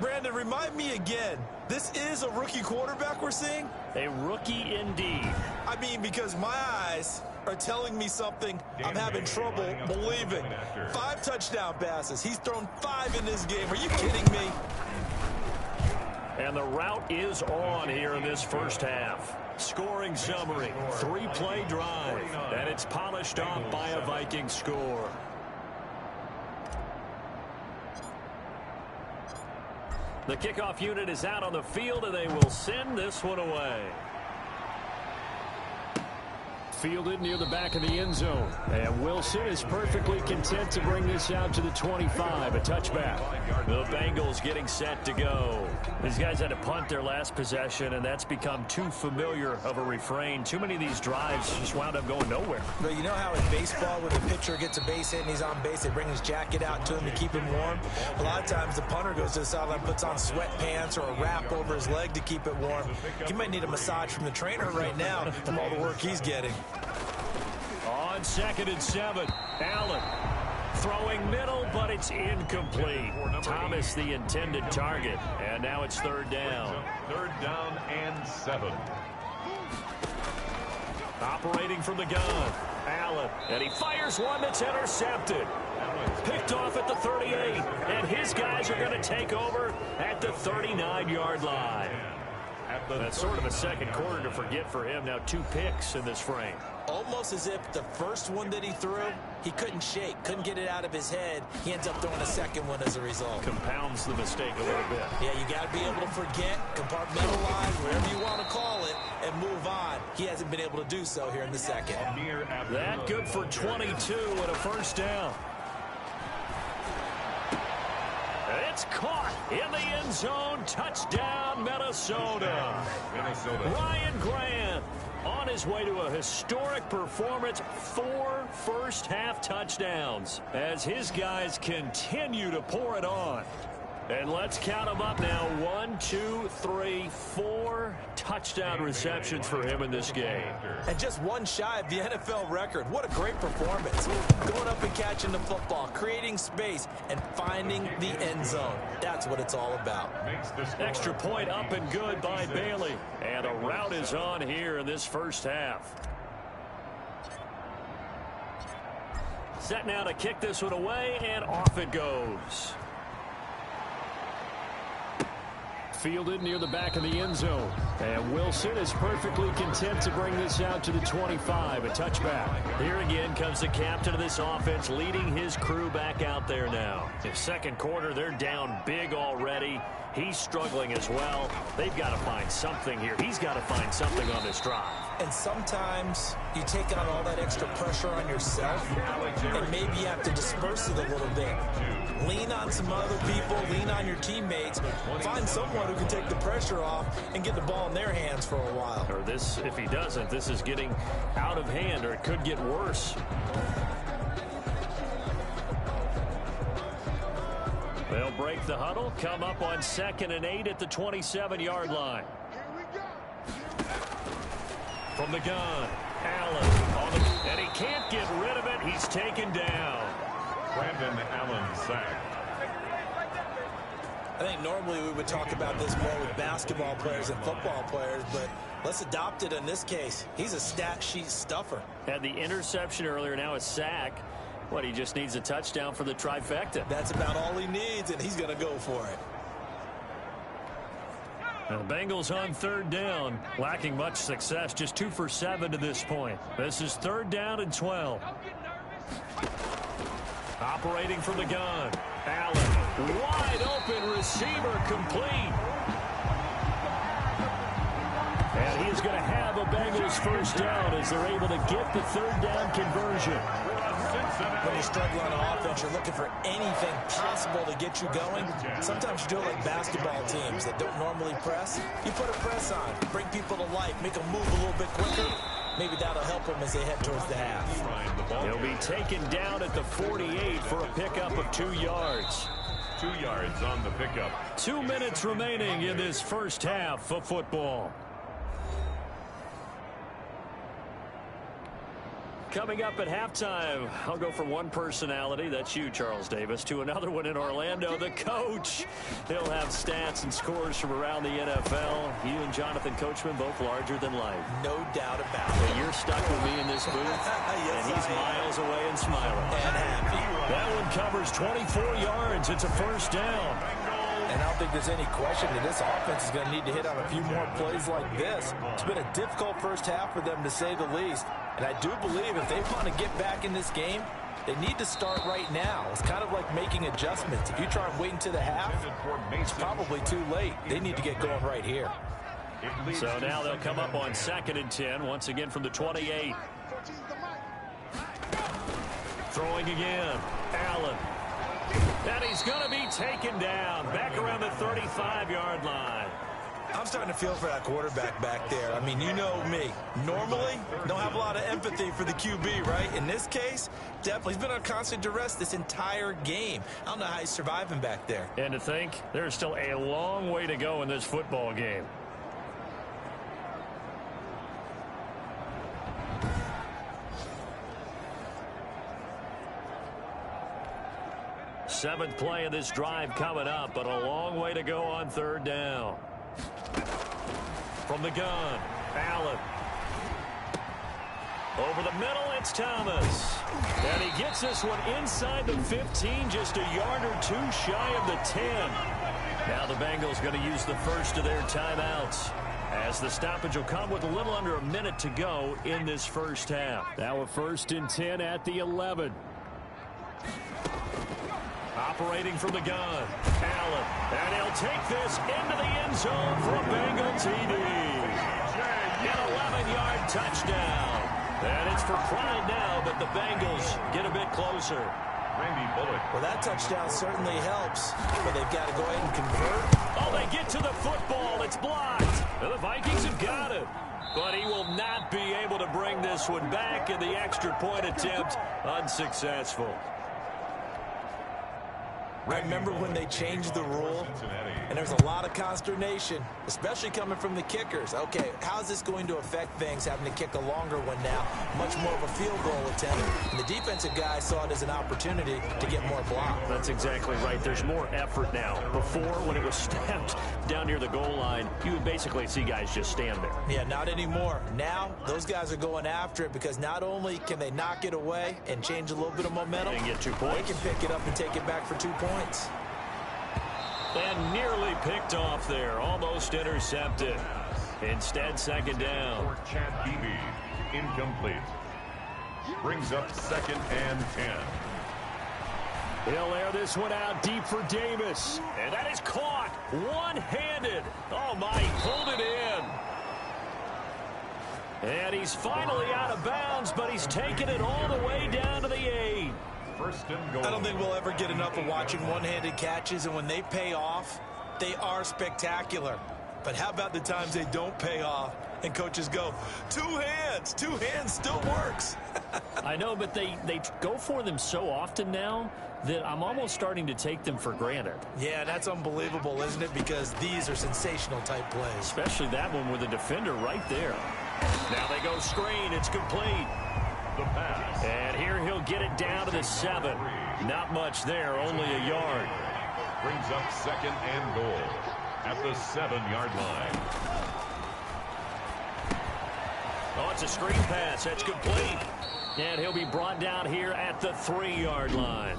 [SPEAKER 2] Brandon, remind me again, this is a rookie quarterback we're seeing?
[SPEAKER 1] A rookie indeed.
[SPEAKER 2] I mean, because my eyes are telling me something I'm having trouble believing. 5 touchdown passes. He's thrown 5 in this game. Are you kidding me?
[SPEAKER 1] And the route is on here in this first half. Scoring summary, 3-play drive, and it's polished off by a Viking score. The kickoff unit is out on the field, and they will send this one away. Fielded near the back of the end zone. And Wilson is perfectly content to bring this out to the 25, a touchback. The Bengals getting set to go. These guys had to punt their last possession, and that's become too familiar of a refrain. Too many of these drives just wound up going nowhere.
[SPEAKER 2] But you know how in baseball, when the pitcher gets a base hit and he's on base, they bring his jacket out to him to keep him warm? A lot of times the punter goes to the sideline, puts on sweatpants or a wrap over his leg to keep it warm. He might need a massage from the trainer right now from all the work he's getting.
[SPEAKER 1] On 2nd and 7, Allen throwing middle, but it's incomplete. Thomas the intended target, and now it's 3rd down.
[SPEAKER 3] 3rd down and 7.
[SPEAKER 1] Operating from the gun, Allen, and he fires one that's intercepted. Picked off at the 38, and his guys are going to take over at the 39-yard line. That's sort of a second quarter to forget for him. Now 2 picks in this frame.
[SPEAKER 2] Almost as if the first one that he threw, he couldn't shake, couldn't get it out of his head. He ends up throwing a second one as a result.
[SPEAKER 1] Compounds the mistake a little bit.
[SPEAKER 2] Yeah, you got to be able to forget, compartmentalize, whatever you want to call it, and move on. He hasn't been able to do so here in the second.
[SPEAKER 1] That good for 22 and a 1st down. It's caught in the end zone. Touchdown, Minnesota. Ryan Grant on his way to a historic performance. 4 first-half touchdowns as his guys continue to pour it on. And let's count them up now. 1, 2, 3, 4 touchdown receptions for him in this game.
[SPEAKER 2] And just one shy of the NFL record. What a great performance. Going up and catching the football, creating space, and finding the end zone. That's what it's all about.
[SPEAKER 1] Extra point up and good by Bailey. And a route is on here in this first half. Set now to kick this one away, and off it goes. Fielded near the back of the end zone. And Wilson is perfectly content to bring this out to the 25, a touchback. Here again comes the captain of this offense, leading his crew back out there now. In 2nd quarter, they're down big already. He's struggling as well. They've got to find something here. He's got to find something on this drive.
[SPEAKER 2] And sometimes you take on all that extra pressure on yourself, and maybe you have to disperse it a little bit. Lean on some other people, lean on your teammates, find someone who can take the pressure off and get the ball in their hands for a while.
[SPEAKER 1] Or this, if he doesn't, this is getting out of hand, or it could get worse. They'll break the huddle, come up on 2nd and 8 at the 27-yard line. From the gun, Allen, and he can't get rid of it. He's taken down.
[SPEAKER 3] Brandon Allen sacked.
[SPEAKER 2] I think normally we would talk about this more with basketball players and football players, but let's adopt it in this case. He's a stat sheet stuffer.
[SPEAKER 1] Had the interception earlier, now a sack. What, he just needs a touchdown for the trifecta.
[SPEAKER 2] That's about all he needs, and he's going to go for it.
[SPEAKER 1] Now the Bengals on 3rd down, lacking much success, just 2 for 7 to this point. This is 3rd down and 12. Operating from the gun, Allen, wide open receiver, complete. And he is going to have a Bengals 1st down as they're able to get the 3rd down conversion.
[SPEAKER 2] When you struggle on offense, you're looking for anything possible to get you going. Sometimes you do it like basketball teams that don't normally press. You put a press on, bring people to life, make them move a little bit quicker. Maybe that'll help them as they head towards the half.
[SPEAKER 1] He'll be taken down at the 48 for a pickup of 2 yards.
[SPEAKER 3] 2 yards on the pickup.
[SPEAKER 1] 2 minutes remaining in this first half of football. Coming up at halftime, I'll go from one personality, that's you, Charles Davis, to another one in Orlando, the coach. He'll have stats and scores from around the NFL. You and Jonathan Coachman, both larger than life.
[SPEAKER 2] No doubt about it.
[SPEAKER 1] But you're stuck with me in this booth,
[SPEAKER 2] Yes,
[SPEAKER 1] and he's miles away and smiling.
[SPEAKER 2] And happy.
[SPEAKER 1] That one covers 24 yards. It's a first down.
[SPEAKER 2] And I don't think there's any question that this offense is going to need to hit on a few more plays like this. It's been a difficult first half for them, to say the least. And I do believe if they want to get back in this game, they need to start right now. It's kind of like making adjustments. If you try and wait until the half, it's probably too late. They need to get going right here.
[SPEAKER 1] So now they'll come up on 2nd and 10, once again from the 28. Throwing again. Allen. And he's going to be taken down back around the 35-yard line.
[SPEAKER 2] I'm starting to feel for that quarterback back there. I mean, you know me. Normally, don't have a lot of empathy for the QB, right? In this case, definitely. He's been on constant duress this entire game. I don't know how he's surviving back there.
[SPEAKER 1] And to think, there's still a long way to go in this football game. Seventh play of this drive coming up, but a long way to go on 3rd down. From the gun, Allen. Over the middle, it's Thomas. And he gets this one inside the 15, just a yard or two shy of the 10. Now the Bengals going to use the first of their timeouts, as the stoppage will come with a little under a minute to go in this first half. Now a 1st and 10 at the 11. Operating from the gun, Allen. And he'll take this into the end zone for a Bengal TD. An 11-yard touchdown. And it's for pride now, but the Bengals get a bit closer.
[SPEAKER 3] Randy Bullock.
[SPEAKER 2] Well, that touchdown certainly helps, but they've got to go ahead and convert.
[SPEAKER 1] Oh, they get to the football. It's blocked. And the Vikings have got it. But he will not be able to bring this one back, and the extra point attempt unsuccessful.
[SPEAKER 2] I remember when they changed the rule, and there's a lot of consternation, especially coming from the kickers. Okay, how's this going to affect things, having to kick a longer one now, much more of a field goal attempt? And the defensive guy saw it as an opportunity to get more block.
[SPEAKER 1] That's exactly right. There's more effort now. Before, when it was snapped down near the goal line, you would basically see guys just stand there.
[SPEAKER 2] Yeah, not anymore. Now, those guys are going after it because not only can they knock it away and change a little bit of momentum,
[SPEAKER 1] and get 2 points.
[SPEAKER 2] they can pick it up and take it back for 2 points.
[SPEAKER 1] And nearly picked off there. Almost intercepted. Instead, 2nd down.
[SPEAKER 3] For Chad Beebe, incomplete. Brings up 2nd and 10.
[SPEAKER 1] He'll air this one out deep for Davis. And that is caught one-handed. Oh, my, he pulled it in. And he's finally out of bounds, but he's taken it all the way down to the 8.
[SPEAKER 3] 1st and goal.
[SPEAKER 2] I don't think we'll ever get enough of watching one-handed catches, and when they pay off, they are spectacular. But how about the times they don't pay off and coaches go, 2 hands, 2 hands still works.
[SPEAKER 1] I know, but they go for them so often now that I'm almost starting to take them for granted.
[SPEAKER 2] Yeah, that's unbelievable, isn't it? Because these are sensational type plays.
[SPEAKER 1] Especially that one with the defender right there. Now they go screen. It's complete.
[SPEAKER 3] The pass.
[SPEAKER 1] And here he'll get it down to the 7. Not much there, only a yard.
[SPEAKER 3] Brings up 2nd and goal at the 7-yard line.
[SPEAKER 1] Oh, it's a screen pass. That's complete. And he'll be brought down here at the 3-yard line.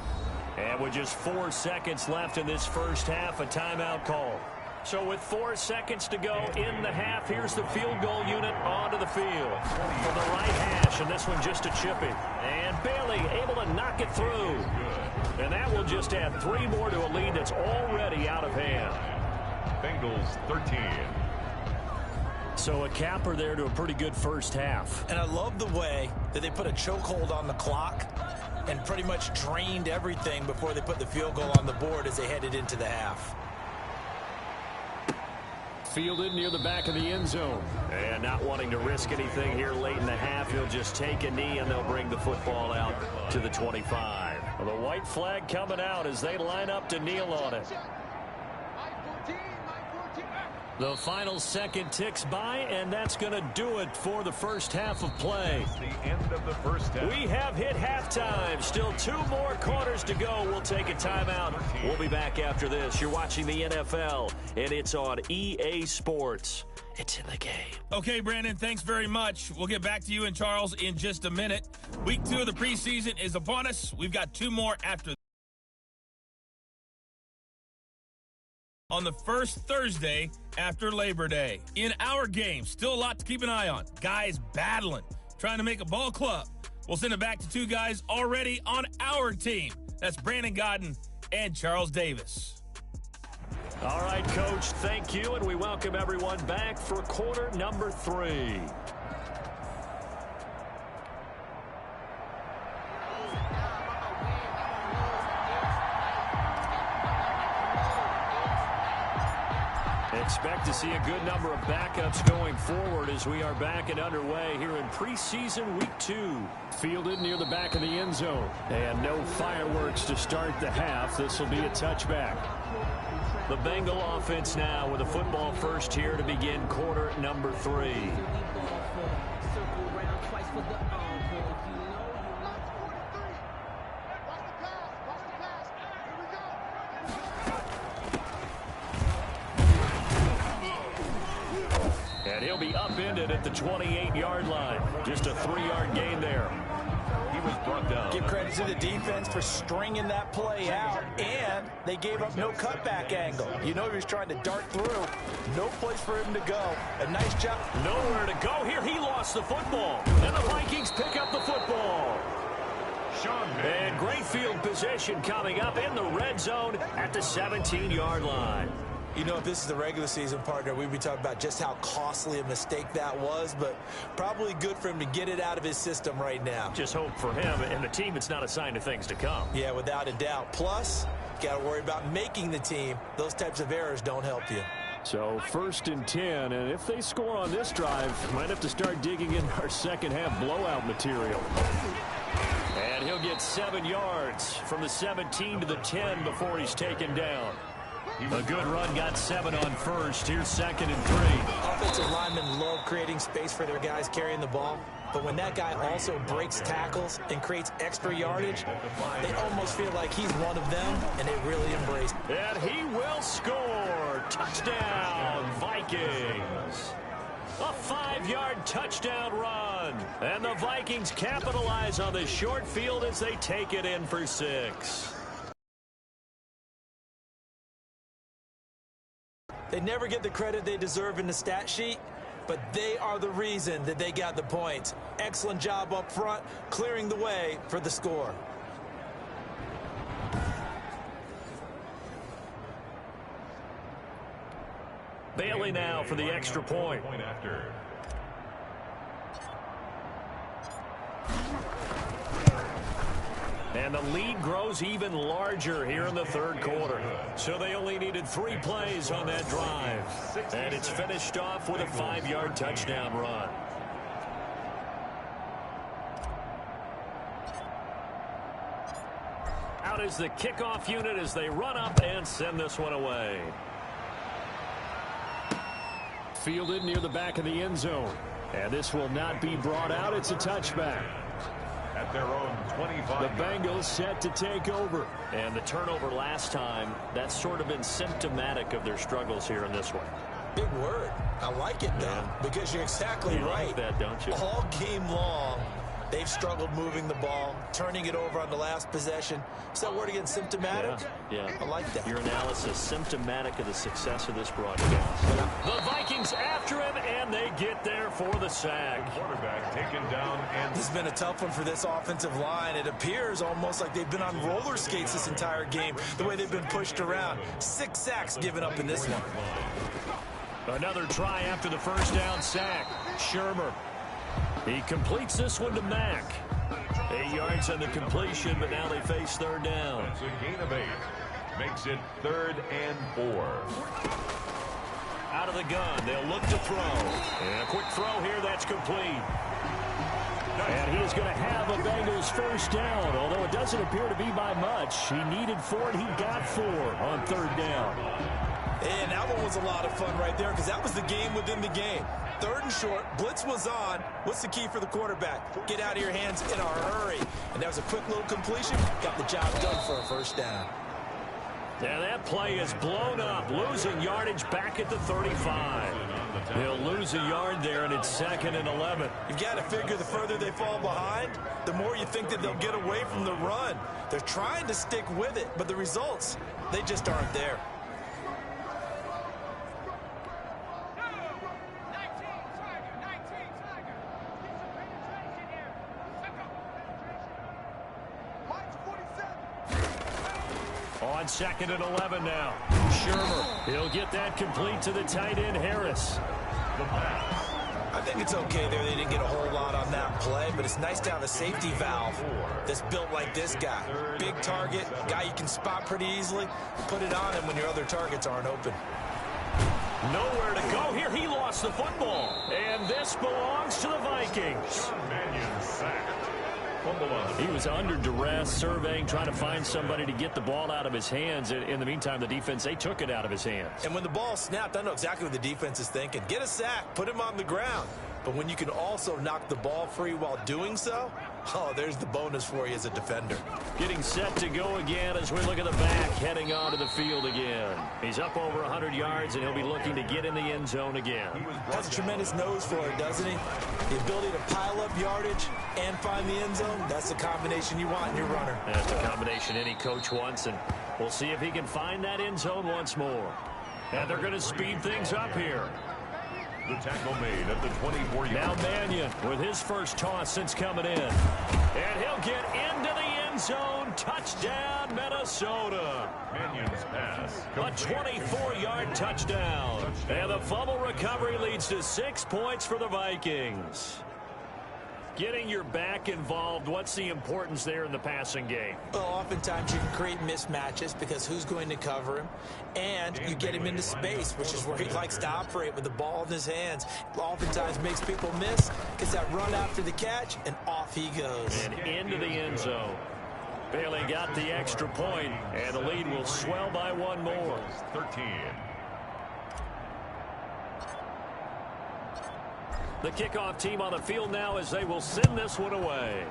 [SPEAKER 1] And with just 4 seconds left in this first half, a timeout call. So with 4 seconds to go in the half, here's the field goal unit onto the field. From the right hash, and this one just a chippy. And Bailey able to knock it through. And that will just add 3 more to a lead that's already out of hand.
[SPEAKER 3] Bengals 13.
[SPEAKER 1] So a capper there to a pretty good first half.
[SPEAKER 2] And I love the way that they put a chokehold on the clock and pretty much drained everything before they put the field goal on the board as they headed into the half.
[SPEAKER 1] Fielded near the back of the end zone. And not wanting to risk anything here late in the half, he'll just take a knee and they'll bring the football out to the 25. Well, the white flag coming out as they line up to kneel on it. The final second ticks by, and that's going to do it for the first half of play.
[SPEAKER 3] The end of the first half.
[SPEAKER 1] We have hit halftime. Still 2 more quarters to go. We'll take a timeout. We'll be back after this. You're watching the NFL, and it's on EA Sports. It's in the game.
[SPEAKER 4] Okay, Brandon, thanks very much. We'll get back to you and Charles in just a minute. Week 2 of the preseason is upon us. We've got 2 more after on the first Thursday after Labor Day. In our game, still a lot to keep an eye on. Guys battling, trying to make a ball club. We'll send it back to 2 guys already on our team. That's Brandon Godden and Charles Davis.
[SPEAKER 1] All right, Coach, thank you, and we welcome everyone back for quarter number 3. Expect to see a good number of backups going forward as we are back and underway here in preseason week 2. Fielded near the back of the end zone. And no fireworks to start the half. This will be a touchback. The Bengal offense now with a football first here to begin quarter number 3. And he'll be upended at the 28-yard line. Just a 3-yard gain there.
[SPEAKER 3] He was brought down.
[SPEAKER 2] Give credit to the defense for stringing that play out, and they gave up no cutback angle. You know he was trying to dart through. No place for him to go. A nice job.
[SPEAKER 1] Nowhere to go here. He lost the football. And the Vikings pick up the football. And great field position coming up in the red zone at the 17-yard line.
[SPEAKER 2] You know, if this is the regular season, partner, we'd be talking about just how costly a mistake that was, but probably good for him to get it out of his system right now.
[SPEAKER 1] Just hope for him and the team it's not a sign of things to come.
[SPEAKER 2] Yeah, without a doubt. Plus, got to worry about making the team. Those types of errors don't help you.
[SPEAKER 1] So 1st and 10, and if they score on this drive, might have to start digging in our second half blowout material. And he'll get 7 yards from the 17 to the 10 before he's taken down. A good run, got 7 on first. Here's 2nd and 3.
[SPEAKER 2] Offensive linemen love creating space for their guys carrying the ball. But when that guy also breaks tackles and creates extra yardage, they almost feel like he's one of them, and they really embrace it.
[SPEAKER 1] And he will score. Touchdown, Vikings. A 5-yard touchdown run. And the Vikings capitalize on the short field as they take it in for 6.
[SPEAKER 2] They never get the credit they deserve in the stat sheet, but they are the reason that they got the points. Excellent job up front, clearing the way for the score.
[SPEAKER 1] Bailey now for the extra point. And the lead grows even larger here in the 3rd quarter. So they only needed 3 plays on that drive. And it's finished off with a 5-yard touchdown run. Out is the kickoff unit as they run up and send this one away. Fielded near the back of the end zone. And this will not be brought out. It's a touchback.
[SPEAKER 3] At their own 25.
[SPEAKER 1] The Bengals set to take over. And the turnover last time, that's sort of been symptomatic of their struggles here in this one.
[SPEAKER 2] Big word. I like it, though, because you're exactly right.
[SPEAKER 1] Like that, don't you?
[SPEAKER 2] All game long, they've struggled moving the ball, turning it over on the last possession. Is that word again, symptomatic?
[SPEAKER 1] Yeah.
[SPEAKER 2] I like that.
[SPEAKER 1] Your analysis, symptomatic of the success of this broadcast. The Vikings after him, and they get there for the sack.
[SPEAKER 3] The quarterback taken down. And
[SPEAKER 2] This has been a tough one for this offensive line. It appears almost like they've been on roller skates this entire game, the way they've been pushed around. 6 sacks given up in this one.
[SPEAKER 1] Another try after the first down sack. Shermer. He completes this one to Mack. 8 yards on the completion, but now they face 3rd down.
[SPEAKER 3] That's a gain of 8. Makes it 3rd and 4.
[SPEAKER 1] Out of the gun, they'll look to throw. And a quick throw here, that's complete. And he is going to have a Bengals first down, although it doesn't appear to be by much. He needed 4, and he got 4 on third down.
[SPEAKER 2] And that one was a lot of fun right there because that was the game within the game. Third and short, blitz was on. What's the key for the quarterback? Get out of your hands in a hurry. And that was a quick little completion. Got the job done for a first down.
[SPEAKER 1] And that play is blown up, losing yardage back at the 35. He'll lose a yard there, and it's 2nd and 11.
[SPEAKER 2] You've got to figure the further they fall behind, the more you think that they'll get away from the run. They're trying to stick with it, but the results, they just aren't there.
[SPEAKER 1] On 2nd and 11 now. Shermer, he'll get that complete to the tight end, Harris.
[SPEAKER 2] I think it's okay there. They didn't get a whole lot on that play, but it's nice to have a safety valve that's built like this guy. Big target, guy you can spot pretty easily. Put it on him when your other targets aren't open.
[SPEAKER 1] Nowhere to go here. He lost the football. And this belongs to the Vikings. He was under duress, surveying, trying to find somebody to get the ball out of his hands. In the meantime, the defense, they took it out of his hands.
[SPEAKER 2] And when the ball snapped, I know exactly what the defense is thinking. Get a sack, put him on the ground. But when you can also knock the ball free while doing so, oh, there's the bonus for you as a defender.
[SPEAKER 1] Getting set to go again as we look at the back, heading onto the field again. He's up over 100 yards, and he'll be looking to get in the end zone again.
[SPEAKER 2] Has a tremendous nose for it, doesn't he? The ability to pile up yardage and find the end zone, that's the combination you want in your runner.
[SPEAKER 1] That's the combination any coach wants, and we'll see if he can find that end zone once more. And they're going to speed things up here.
[SPEAKER 3] The tackle made at the 24-yard.
[SPEAKER 1] Now Mannion with his first toss since coming in. And he'll get into the end zone. Touchdown, Minnesota.
[SPEAKER 3] Mannion's pass.
[SPEAKER 1] A 24-yard touchdown. And the fumble recovery leads to 6 points for the Vikings. Getting your back involved, what's the importance there in the passing game?
[SPEAKER 2] Well, oftentimes you can create mismatches because who's going to cover him? And you get him into space, which is where he likes to operate with the ball in his hands. Oftentimes makes people miss, gets that run after the catch, and off he goes.
[SPEAKER 1] And into the end zone. Bailey got the extra point, and the lead will swell by one more.
[SPEAKER 3] 13.
[SPEAKER 1] The kickoff team on the field now as they will send this one away.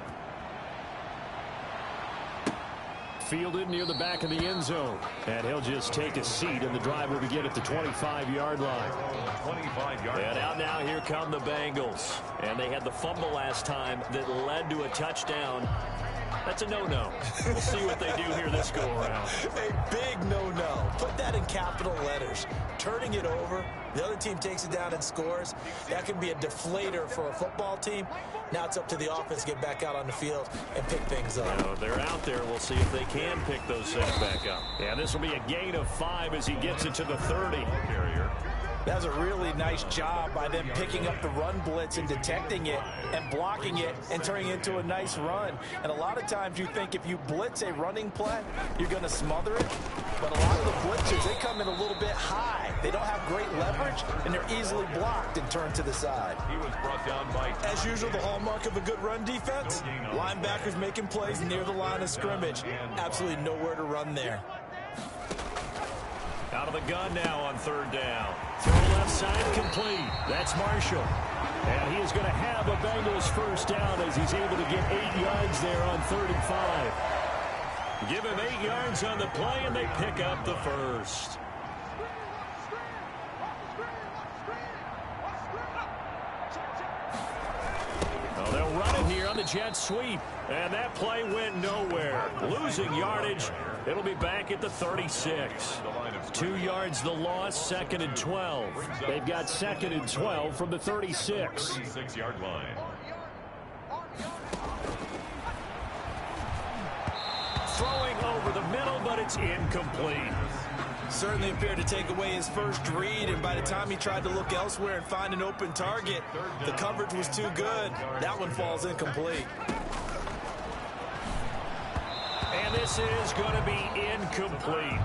[SPEAKER 1] Fielded near the back of the end zone. And he'll just take a seat, and the drive will begin at the 25-yard line.
[SPEAKER 3] 25-yard.
[SPEAKER 1] And out now, here come the Bengals. And they had the fumble last time that led to a touchdown. That's a no-no. We'll see what they do here this go-around.
[SPEAKER 2] A big no-no. Put that in capital letters. Turning it over, the other team takes it down and scores. That can be a deflator for a football team. Now it's up to the offense to get back out on the field and pick things up.
[SPEAKER 1] Now, they're out there. We'll see if they can pick those things back up. Yeah, this will be a gain of 5 as he gets it to the 30.
[SPEAKER 3] Carrier.
[SPEAKER 2] That was a really nice job by them picking up the run blitz and detecting it and blocking it and turning it into a nice run. And a lot of times you think if you blitz a running play, you're going to smother it. But a lot of the blitzers, they come in a little bit high. They don't have great leverage, and they're easily blocked and turned to the side.
[SPEAKER 3] He was brought down by...
[SPEAKER 2] As usual, the hallmark of a good run defense, linebackers making plays near the line of scrimmage. Absolutely nowhere to run there.
[SPEAKER 1] Out of the gun now on third down. Throw left side complete. That's Marshall. And he is going to have a Bengals first down as he's able to get 8 yards there on 3rd and 5. Give him 8 yards on the play, and they pick up the first. Oh, they'll run it here on the jet sweep. And that play went nowhere. Losing yardage. It'll be back at the 36. 2 yards the loss, 2nd and 12. They've got 2nd and 12 from the 36.
[SPEAKER 3] 36-yard line.
[SPEAKER 1] Throwing over the middle, but it's incomplete.
[SPEAKER 2] Certainly appeared to take away his first read, and by the time he tried to look elsewhere and find an open target, the coverage was too good. That one falls incomplete.
[SPEAKER 1] And this is going to be incomplete.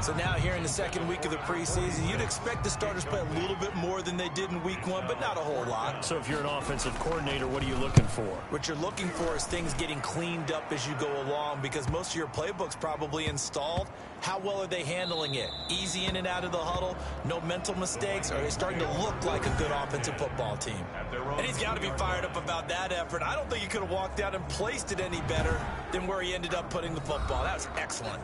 [SPEAKER 2] So now here in the second week of the preseason, you'd expect the starters play a little bit more than they did in week one, but not a whole lot.
[SPEAKER 1] So if you're an offensive coordinator, what are you looking for?
[SPEAKER 2] What you're looking for is things getting cleaned up as you go along, because most of your playbook's probably installed. How well are they handling it? Easy in and out of the huddle, no mental mistakes? Are they starting to look like a good offensive football team? And he's got to be fired up about that effort. I don't think he could have walked out and placed it any better than where he ended up putting the football. That was excellent.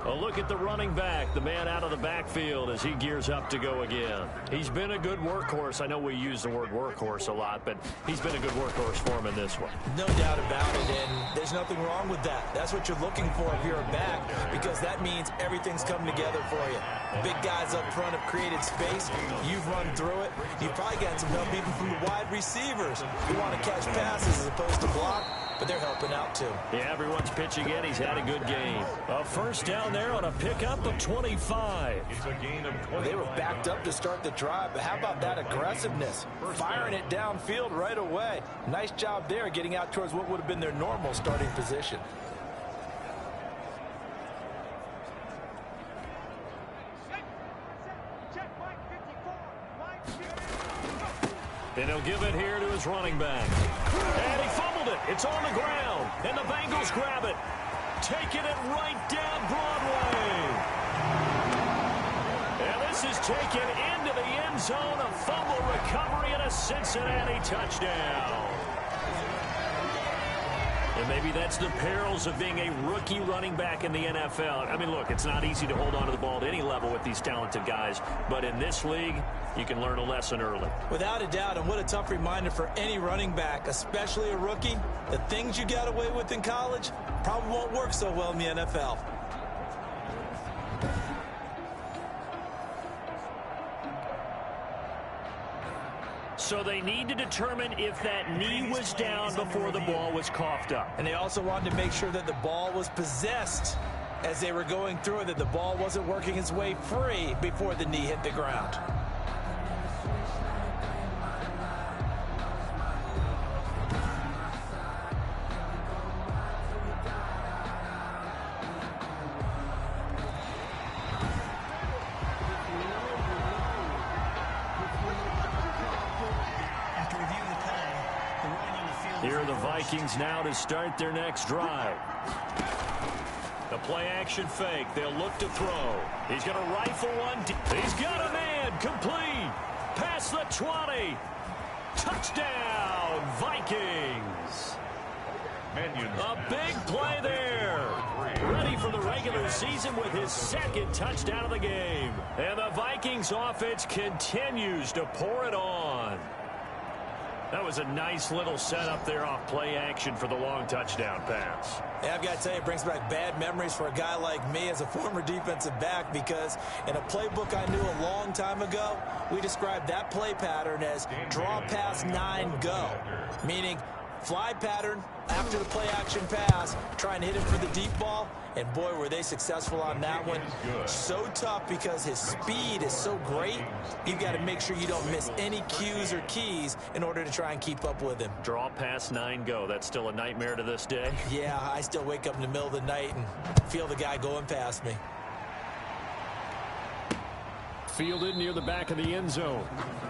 [SPEAKER 1] A look at the running back, the man out of the backfield as he gears up to go again. He's been a good workhorse. I know we use the word workhorse a lot, but he's been a good workhorse for him in this one.
[SPEAKER 2] No doubt about it, and there's nothing wrong with that. That's what you're looking for if you're a back, because that means everything's coming together for you. Big guys up front have created space. You've run through it. You've probably gotten some help even from the wide receivers who want to catch passes as opposed to block. But they're helping out, too.
[SPEAKER 1] Yeah, everyone's pitching in. He's had a good game. A first down there on a pickup of 25.
[SPEAKER 3] It's a gain of 20.
[SPEAKER 2] They were backed up to start the drive, but how about that aggressiveness? Firing it downfield right away. Nice job there getting out towards what would have been their normal starting position.
[SPEAKER 1] And he'll give it here to his running back. And he fumbled it. It's on the ground. And the Bengals grab it. Taking it right down Broadway. And this is taken into the end zone. A fumble recovery and a Cincinnati touchdown. And maybe that's the perils of being a rookie running back in the NFL. I mean, look, it's not easy to hold on to the ball at any level with these talented guys. But in this league, you can learn a lesson early.
[SPEAKER 2] Without a doubt, and what a tough reminder for any running back, especially a rookie. The things you got away with in college probably won't work so well in the NFL.
[SPEAKER 1] So they need to determine if that knee was down before the ball was coughed up.
[SPEAKER 2] And they also wanted to make sure that the ball was possessed as they were going through it, that the ball wasn't working its way free before the knee hit the ground.
[SPEAKER 1] Here are the Vikings now to start their next drive. The play-action fake. They'll look to throw. He's going to rifle one. He's got a man. Complete. Past the 20. Touchdown, Vikings. A big play there. Ready for the regular season with his second touchdown of the game. And the Vikings offense continues to pour it on. That was a nice little setup there off play action for the long touchdown pass.
[SPEAKER 2] Yeah, I've got to tell you, it brings back bad memories for a guy like me as a former defensive back, because in a playbook I knew a long time ago, we described that play pattern as draw pass 9 go, meaning fly pattern after the play action pass, trying to hit him for the deep ball, and boy, were they successful on that one. So tough because his speed is so great, you've got to make sure you don't miss any cues or keys in order to try and keep up with him.
[SPEAKER 1] Draw pass 9 go. That's still a nightmare to this day.
[SPEAKER 2] Yeah, I still wake up in the middle of the night and feel the guy going past me.
[SPEAKER 1] Fielded near the back of the end zone.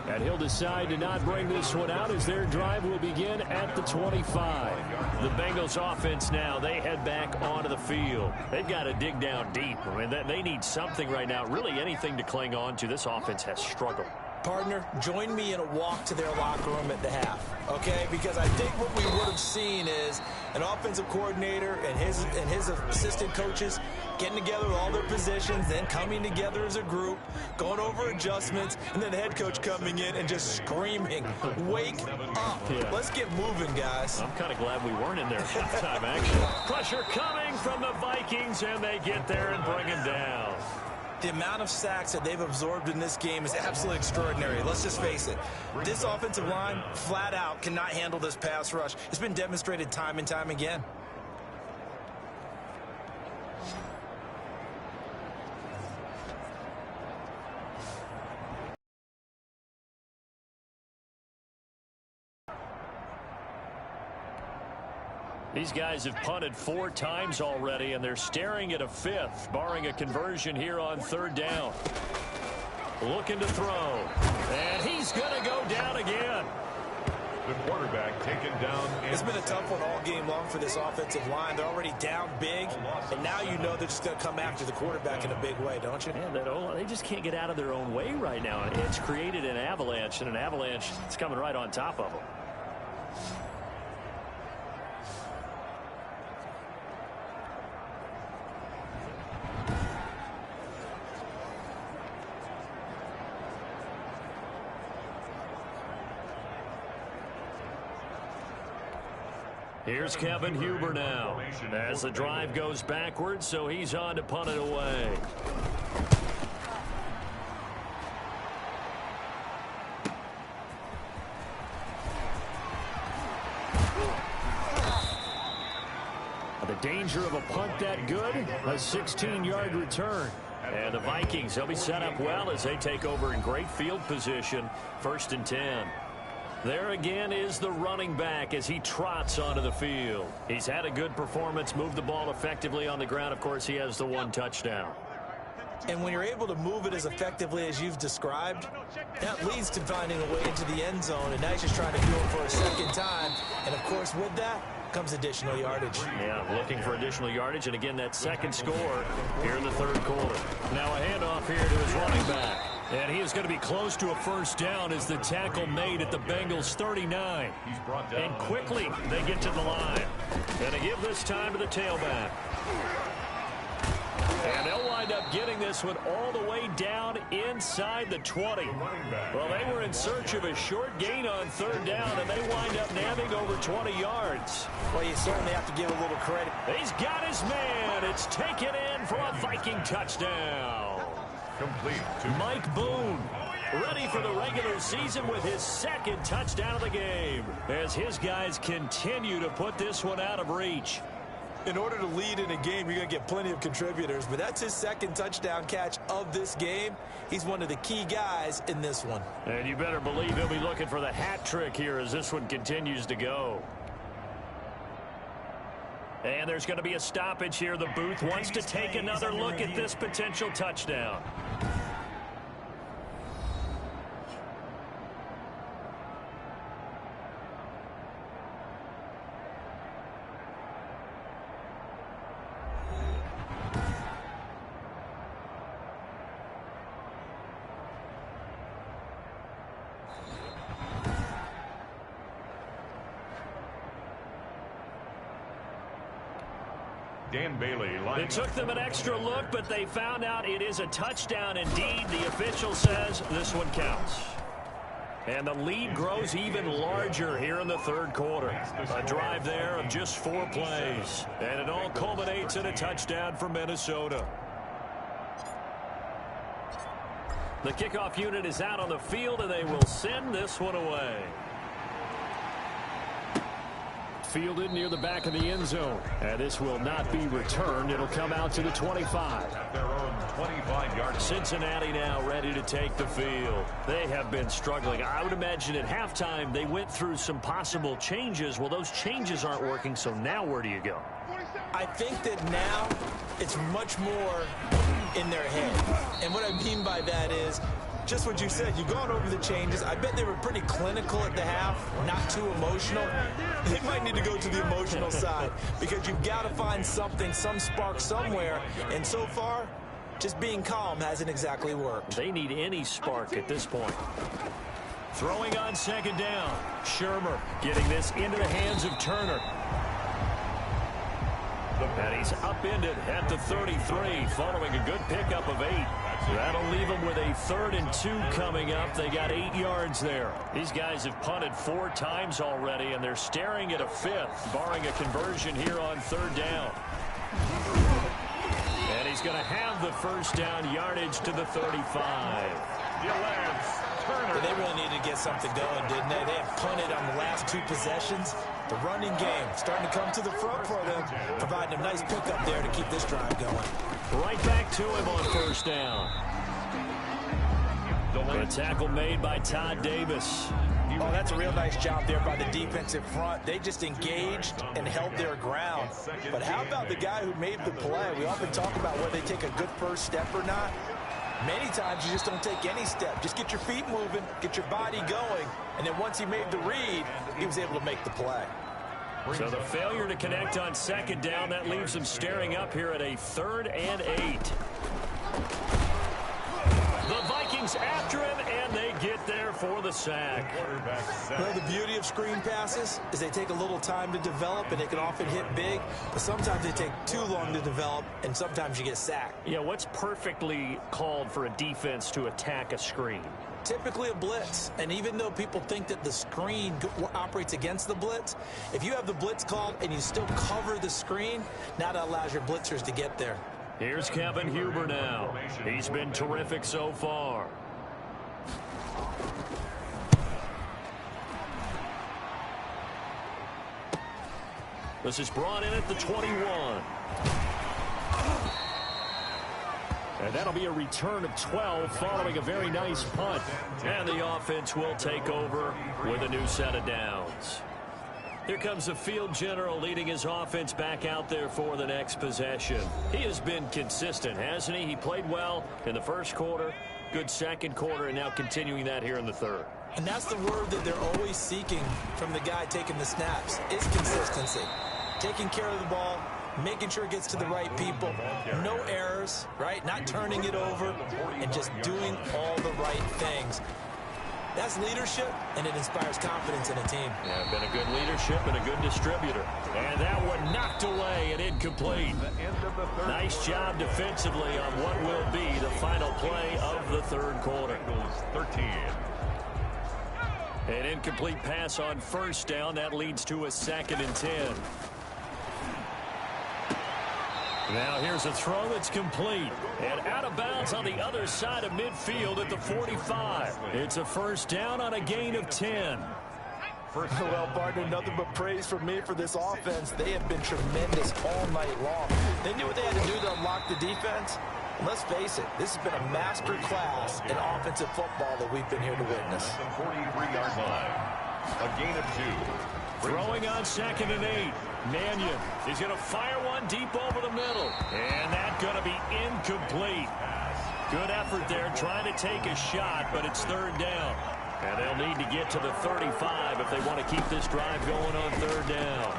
[SPEAKER 1] And he'll decide to not bring this one out as their drive will begin at the 25. The Bengals offense now, they head back onto the field. They've got to dig down deep. I mean, they need something right now, really anything to cling on to. This offense has struggled.
[SPEAKER 2] Partner, join me in a walk to their locker room at the half, okay? Because I think what we would have seen is an offensive coordinator and his assistant coaches getting together with all their positions, then coming together as a group, going over adjustments, and then the head coach coming in and just screaming, wake up. Yeah. Let's get moving, guys.
[SPEAKER 1] I'm kind of glad we weren't in there at halftime action. Pressure coming from the Vikings, and they get there and bring him down.
[SPEAKER 2] The amount of sacks that they've absorbed in this game is absolutely extraordinary. Let's just face it. This offensive line, flat out, cannot handle this pass rush. It's been demonstrated time and time again.
[SPEAKER 1] These guys have punted 4 times already, and they're staring at a 5th, barring a conversion here on 3rd down. Looking to throw, and he's going to go down again.
[SPEAKER 3] The quarterback taken down.
[SPEAKER 2] It's been a tough one all game long for this offensive line. They're already down big, and now you know they're just going to come after the quarterback in a big way, don't you?
[SPEAKER 1] Yeah, they just can't get out of their own way right now. It's created an avalanche, and an avalanche is coming right on top of them. Here's Kevin Huber now as the drive goes backwards, so he's on to punt it away. The danger of a punt that good, a 16-yard return. And the Vikings, they'll be set up well as they take over in great field position, 1st and 10. There again is the running back as he trots onto the field. He's had a good performance, moved the ball effectively on the ground. Of course, he has the 1 touchdown.
[SPEAKER 2] And when you're able to move it as effectively as you've described, that leads to finding a way into the end zone, and now he's just trying to do it for a second time. And, of course, with that comes additional yardage.
[SPEAKER 1] Yeah, looking for additional yardage, and again, that second score here in the 3rd quarter. Now a handoff here to his running back. And he is going to be close to a 1st down as the tackle made at the Bengals 39. And quickly they get to the line. And they give this time to the tailback. And they'll wind up getting this one all the way down inside the 20. Well, they were in search of a short gain on 3rd down, and they wind up nabbing over 20 yards.
[SPEAKER 2] Well, you certainly have to give a little credit.
[SPEAKER 1] He's got his man. It's taken in for a Viking touchdown.
[SPEAKER 3] Complete to
[SPEAKER 1] Mike Boone, ready for the regular season with his 2nd touchdown of the game, as his guys continue to put this one out of reach.
[SPEAKER 2] In order to lead in a game, you're going to get plenty of contributors, but that's his 2nd touchdown catch of this game. He's one of the key guys in this one.
[SPEAKER 1] And you better believe he'll be looking for the hat trick here as this one continues to go. And there's going to be a stoppage here. The booth wants to take another look at this potential touchdown.
[SPEAKER 3] Dan Bailey.
[SPEAKER 1] It took them an extra look, but they found out it is a touchdown indeed. The official says this one counts. And the lead grows even larger here in the 3rd quarter. A drive there of just 4 plays. And it all culminates in a touchdown for Minnesota. The kickoff unit is out on the field, and they will send this one away. Fielded near the back of the end zone. And this will not be returned. It'll come out to the 25.
[SPEAKER 3] At their own 25-yard.
[SPEAKER 1] Cincinnati now ready to take the field. They have been struggling. I would imagine at halftime they went through some possible changes. Well, those changes aren't working, so now where do you go?
[SPEAKER 2] I think that now it's much more in their head. And what I mean by that is just what you said. You've gone over the changes. I bet they were pretty clinical at the half, not too emotional. They might need to go to the emotional side because you've got to find something, some spark somewhere. And so far, just being calm hasn't exactly worked.
[SPEAKER 1] They need any spark at this point. Throwing on 2nd down. Shermer getting this into the hands of Turner. And he's upended at the 33 following a good pickup of 8. That'll leave them with a 3rd and 2 coming up. They got 8 yards there. These guys have punted 4 times already, and they're staring at a 5th, barring a conversion here on 3rd down. And he's going to have the 1st down yardage to the 35.
[SPEAKER 2] They really needed to get something going, didn't they? They have punted on the last 2 possessions. The running game starting to come to the front for them, providing a nice pickup there to keep this drive going.
[SPEAKER 1] Right back to him on 1st down. A tackle made by Todd Davis.
[SPEAKER 2] Oh, that's a real nice job there by the defensive front. They just engaged and held their ground. But how about the guy who made the play? We often talk about whether they take a good first step or not. Many times you just don't take any step. Just get your feet moving, get your body going, and then once he made the read, he was able to make the play.
[SPEAKER 1] So the failure to connect on second down, that leaves them staring up here at a 3rd and 8. The Vikings after him, and they get there for the sack.
[SPEAKER 2] Well, the beauty of screen passes is they take a little time to develop, and they can often hit big, but sometimes they take too long to develop, and sometimes you get sacked.
[SPEAKER 1] Yeah, what's perfectly called for a defense to attack a screen?
[SPEAKER 2] Typically a blitz, and even though people think that the screen operates against the blitz, if you have the blitz called and you still cover the screen, now that allows your blitzers to get there.
[SPEAKER 1] Here's Kevin Huber now. He's been terrific so far. This is brought in at the 21. And that'll be a return of 12 following a very nice punt. And the offense will take over with a new set of downs. Here comes the field general leading his offense back out there for the next possession. He has been consistent, hasn't he? He played well in the first quarter, good second quarter, and now continuing that here in the third.
[SPEAKER 2] And that's the word that they're always seeking from the guy taking the snaps, is consistency. Taking care of the ball, making sure it gets to the right people, no errors, right? Not turning it over, and just doing all the right things. That's leadership, and it inspires confidence in a team.
[SPEAKER 1] Yeah, been a good leadership and a good distributor. And that one knocked away and incomplete. Nice job defensively on what will be the final play of the third quarter.
[SPEAKER 3] 13.
[SPEAKER 1] An incomplete pass on first down. That leads to a 2nd and 10. Now here's a throw that's complete. And out of bounds on the other side of midfield at the 45. It's a first down on a gain of 10.
[SPEAKER 2] Well, partner, nothing but praise from me for this offense. They have been tremendous all night long. They knew what they had to do to unlock the defense. And let's face it, this has been a master class in offensive football that we've been here to witness.
[SPEAKER 3] 43-yard line. A gain of 2.
[SPEAKER 1] Throwing on 2nd and 8. Mannion is going to fire one deep over the middle. And that's going to be incomplete. Good effort there trying to take a shot, but it's 3rd down. And they'll need to get to the 35 if they want to keep this drive going on 3rd down.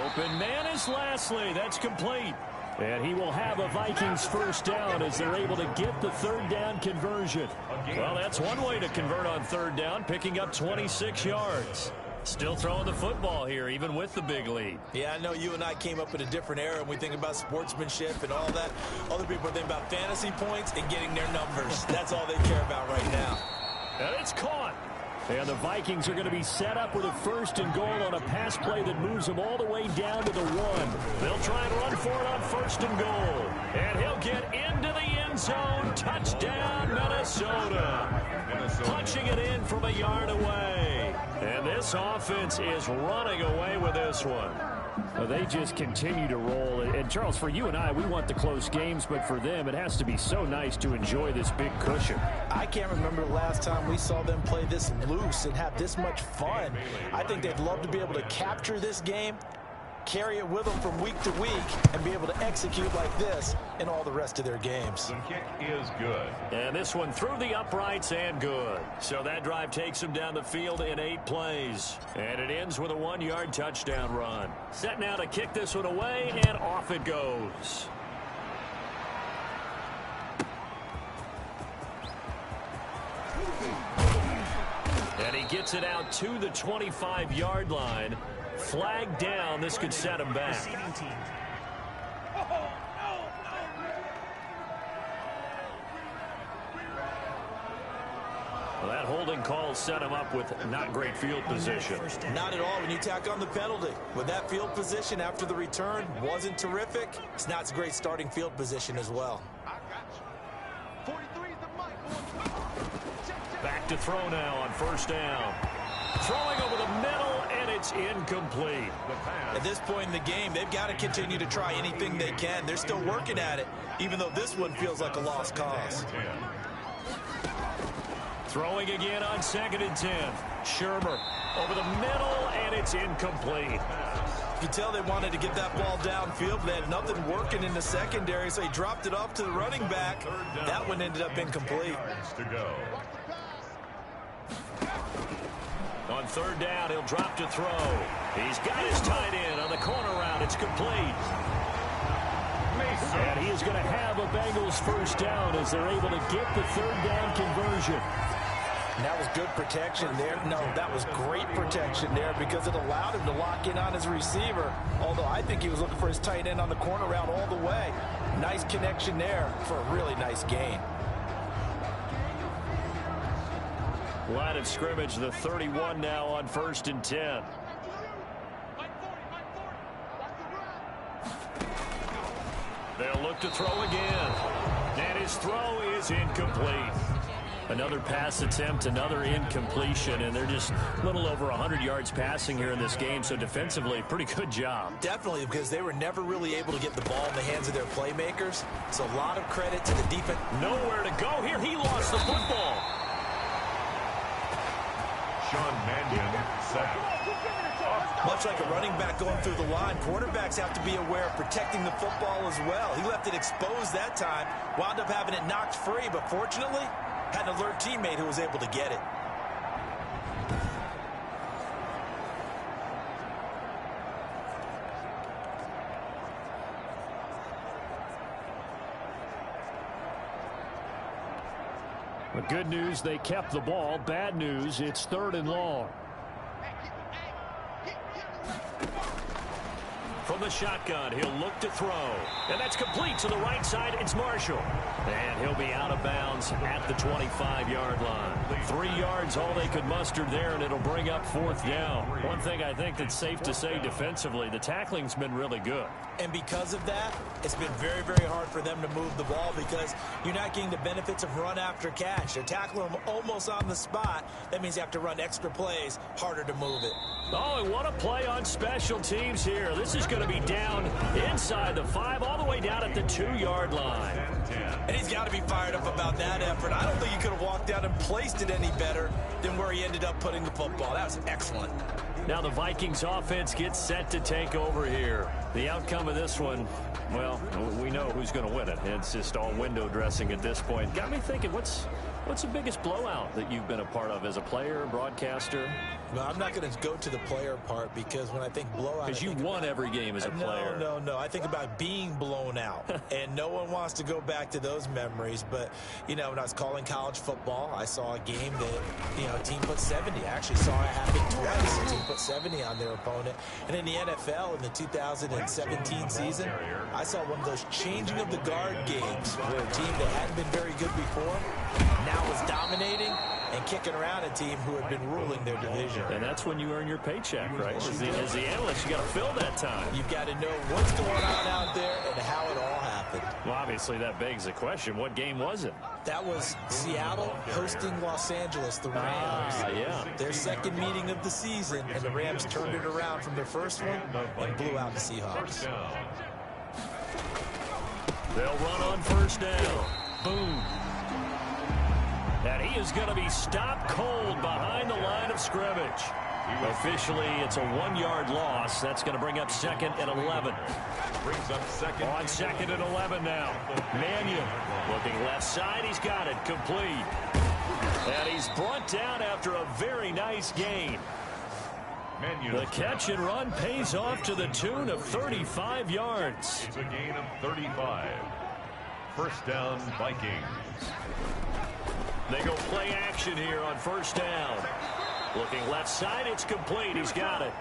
[SPEAKER 1] Open man is Lashley. That's complete. And he will have a Vikings first down as they're able to get the 3rd down conversion. Well, that's one way to convert on 3rd down, picking up 26 yards. Still throwing the football here, even with the big lead.
[SPEAKER 2] Yeah, I know you and I came up in a different era, and we think about sportsmanship and all that. Other people think about fantasy points and getting their numbers. That's all they care about right now.
[SPEAKER 1] And it's caught. And the Vikings are going to be set up with a 1st and goal on a pass play that moves them all the way down to the 1. They'll try and run for it on 1st and goal. And he'll get into the end zone. Touchdown, Minnesota. Punching it in from a yard away. And this offense is running away with this one. Well, they just continue to roll. And, Charles, for you and I, we want the close games, but for them, it has to be so nice to enjoy this big cushion.
[SPEAKER 2] I can't remember the last time we saw them play this loose and have this much fun. I think they'd love to be able to capture this game, carry it with them from week to week, and be able to execute like this in all the rest of their games.
[SPEAKER 3] The kick is good.
[SPEAKER 1] And this one through the uprights and good. So that drive takes them down the field in 8 plays. And it ends with a 1-yard touchdown run. Set now to kick this one away, and off it goes. And he gets it out to the 25-yard line. Flag down. This could set him back. Well, that holding call set him up with not great field position.
[SPEAKER 2] Not at all when you tack on the penalty. With that field position after the return wasn't terrific, it's not a great starting field position as well.
[SPEAKER 1] Back to throw now on 1st down. Throwing over the middle, and it's incomplete.
[SPEAKER 2] At this point in the game, they've got to continue to try anything they can. They're still working at it, even though this one feels like a lost cause.
[SPEAKER 1] Throwing again on 2nd and 10. Shermer over the middle, and it's incomplete.
[SPEAKER 2] You can tell they wanted to get that ball downfield, but they had nothing working in the secondary, so he dropped it off to the running back. That one ended up incomplete.
[SPEAKER 3] To go.
[SPEAKER 1] On 3rd down, he'll drop to throw. He's got his tight end on the corner route. It's complete. And he is going to have a Bengals 1st down as they're able to get the 3rd down conversion.
[SPEAKER 2] And that was good protection there. No, that was great protection there because it allowed him to lock in on his receiver. Although I think he was looking for his tight end on the corner route all the way. Nice connection there for a really nice gain.
[SPEAKER 1] Line of scrimmage, the 31 now on 1st and 10. They'll look to throw again. And his throw is incomplete. Another pass attempt, another incompletion, and they're just a little over 100 yards passing here in this game, so defensively, pretty good job.
[SPEAKER 2] Definitely, because they were never really able to get the ball in the hands of their playmakers. So a lot of credit to the defense.
[SPEAKER 1] Nowhere to go here. He lost the football.
[SPEAKER 3] Sean Mannion, sack.
[SPEAKER 2] Much like a running back going through the line, quarterbacks have to be aware of protecting the football as well. He left it exposed that time, wound up having it knocked free, but fortunately, had an alert teammate who was able to get it.
[SPEAKER 1] The good news, they kept the ball. Bad news, it's 3rd and long. From the shotgun, he'll look to throw. And that's complete to the right side. It's Marshall. And he'll be out of bounds at the 25-yard line. 3 yards, all they could muster there, and it'll bring up 4th down. One thing I think that's safe to say defensively, the tackling's been really good.
[SPEAKER 2] And because of that, it's been very, very hard for them to move the ball because you're not getting the benefits of run after catch. They're tackling them almost on the spot. That means you have to run extra plays, harder to move it.
[SPEAKER 1] Oh, and what a play on special teams here. This is going to be down inside the 5, all the way down at the 2-yard line.
[SPEAKER 2] And he's got to be fired up about that effort. I don't think he could have walked out and placed it any better than where he ended up putting the football. That was excellent.
[SPEAKER 1] Now the Vikings offense gets set to take over here. The outcome of this one, well, we know who's going to win it. It's just all window dressing at this point. Got me thinking, what's the biggest blowout that you've been a part of as a player, broadcaster?
[SPEAKER 2] No, I'm not going to go to the player part because when I think blowout...
[SPEAKER 1] Because you won every game as a player.
[SPEAKER 2] No. I think about being blown out. And no one wants to go back to those memories. But, you know, when I was calling college football, I saw a game that, you know, a team put 70. I actually saw it happen twice. A team put 70 on their opponent. And in the NFL, in the 2017 season, I saw one of those changing of the guard games where a team that hadn't been very good before now was dominating and kicking around a team who had been ruling their division.
[SPEAKER 1] And that's when you earn your paycheck, right? As the analyst, you got to fill that time.
[SPEAKER 2] You've got to know what's going on out there and how it all happened.
[SPEAKER 1] Well, obviously, that begs the question, what game was it?
[SPEAKER 2] That was Seattle hosting Los Angeles, the Rams.
[SPEAKER 1] Yeah.
[SPEAKER 2] Their second meeting of the season, and the Rams turned it around from their first one and blew out the Seahawks.
[SPEAKER 1] They'll run on 1st down. Boom. And he is going to be stopped cold behind the line of scrimmage. Officially, it's a 1-yard loss. That's going to bring up 2nd and 11.
[SPEAKER 3] Brings up 2nd.
[SPEAKER 1] On 2nd and 11 now. Mannion looking left side. He's got it complete. And he's brought down after a very nice gain. The catch and run pays off to the tune of 35 yards.
[SPEAKER 3] It's a gain of 35. 1st down, Vikings.
[SPEAKER 1] They go play action here on 1st down. Looking left side, it's complete. He's got it.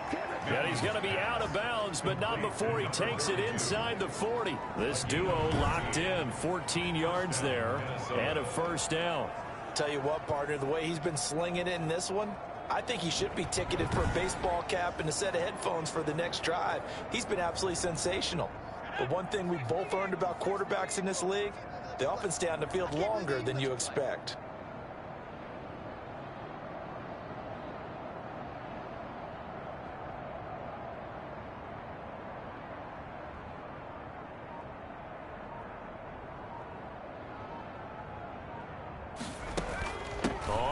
[SPEAKER 1] And he's going to be out of bounds, but not before he takes it inside the 40. This duo locked in, 14 yards there, and a 1st down.
[SPEAKER 2] Tell you what, partner, the way he's been slinging it in this one, I think he should be ticketed for a baseball cap and a set of headphones for the next drive. He's been absolutely sensational. But one thing we've both learned about quarterbacks in this league, they often stay on the field longer than you expect.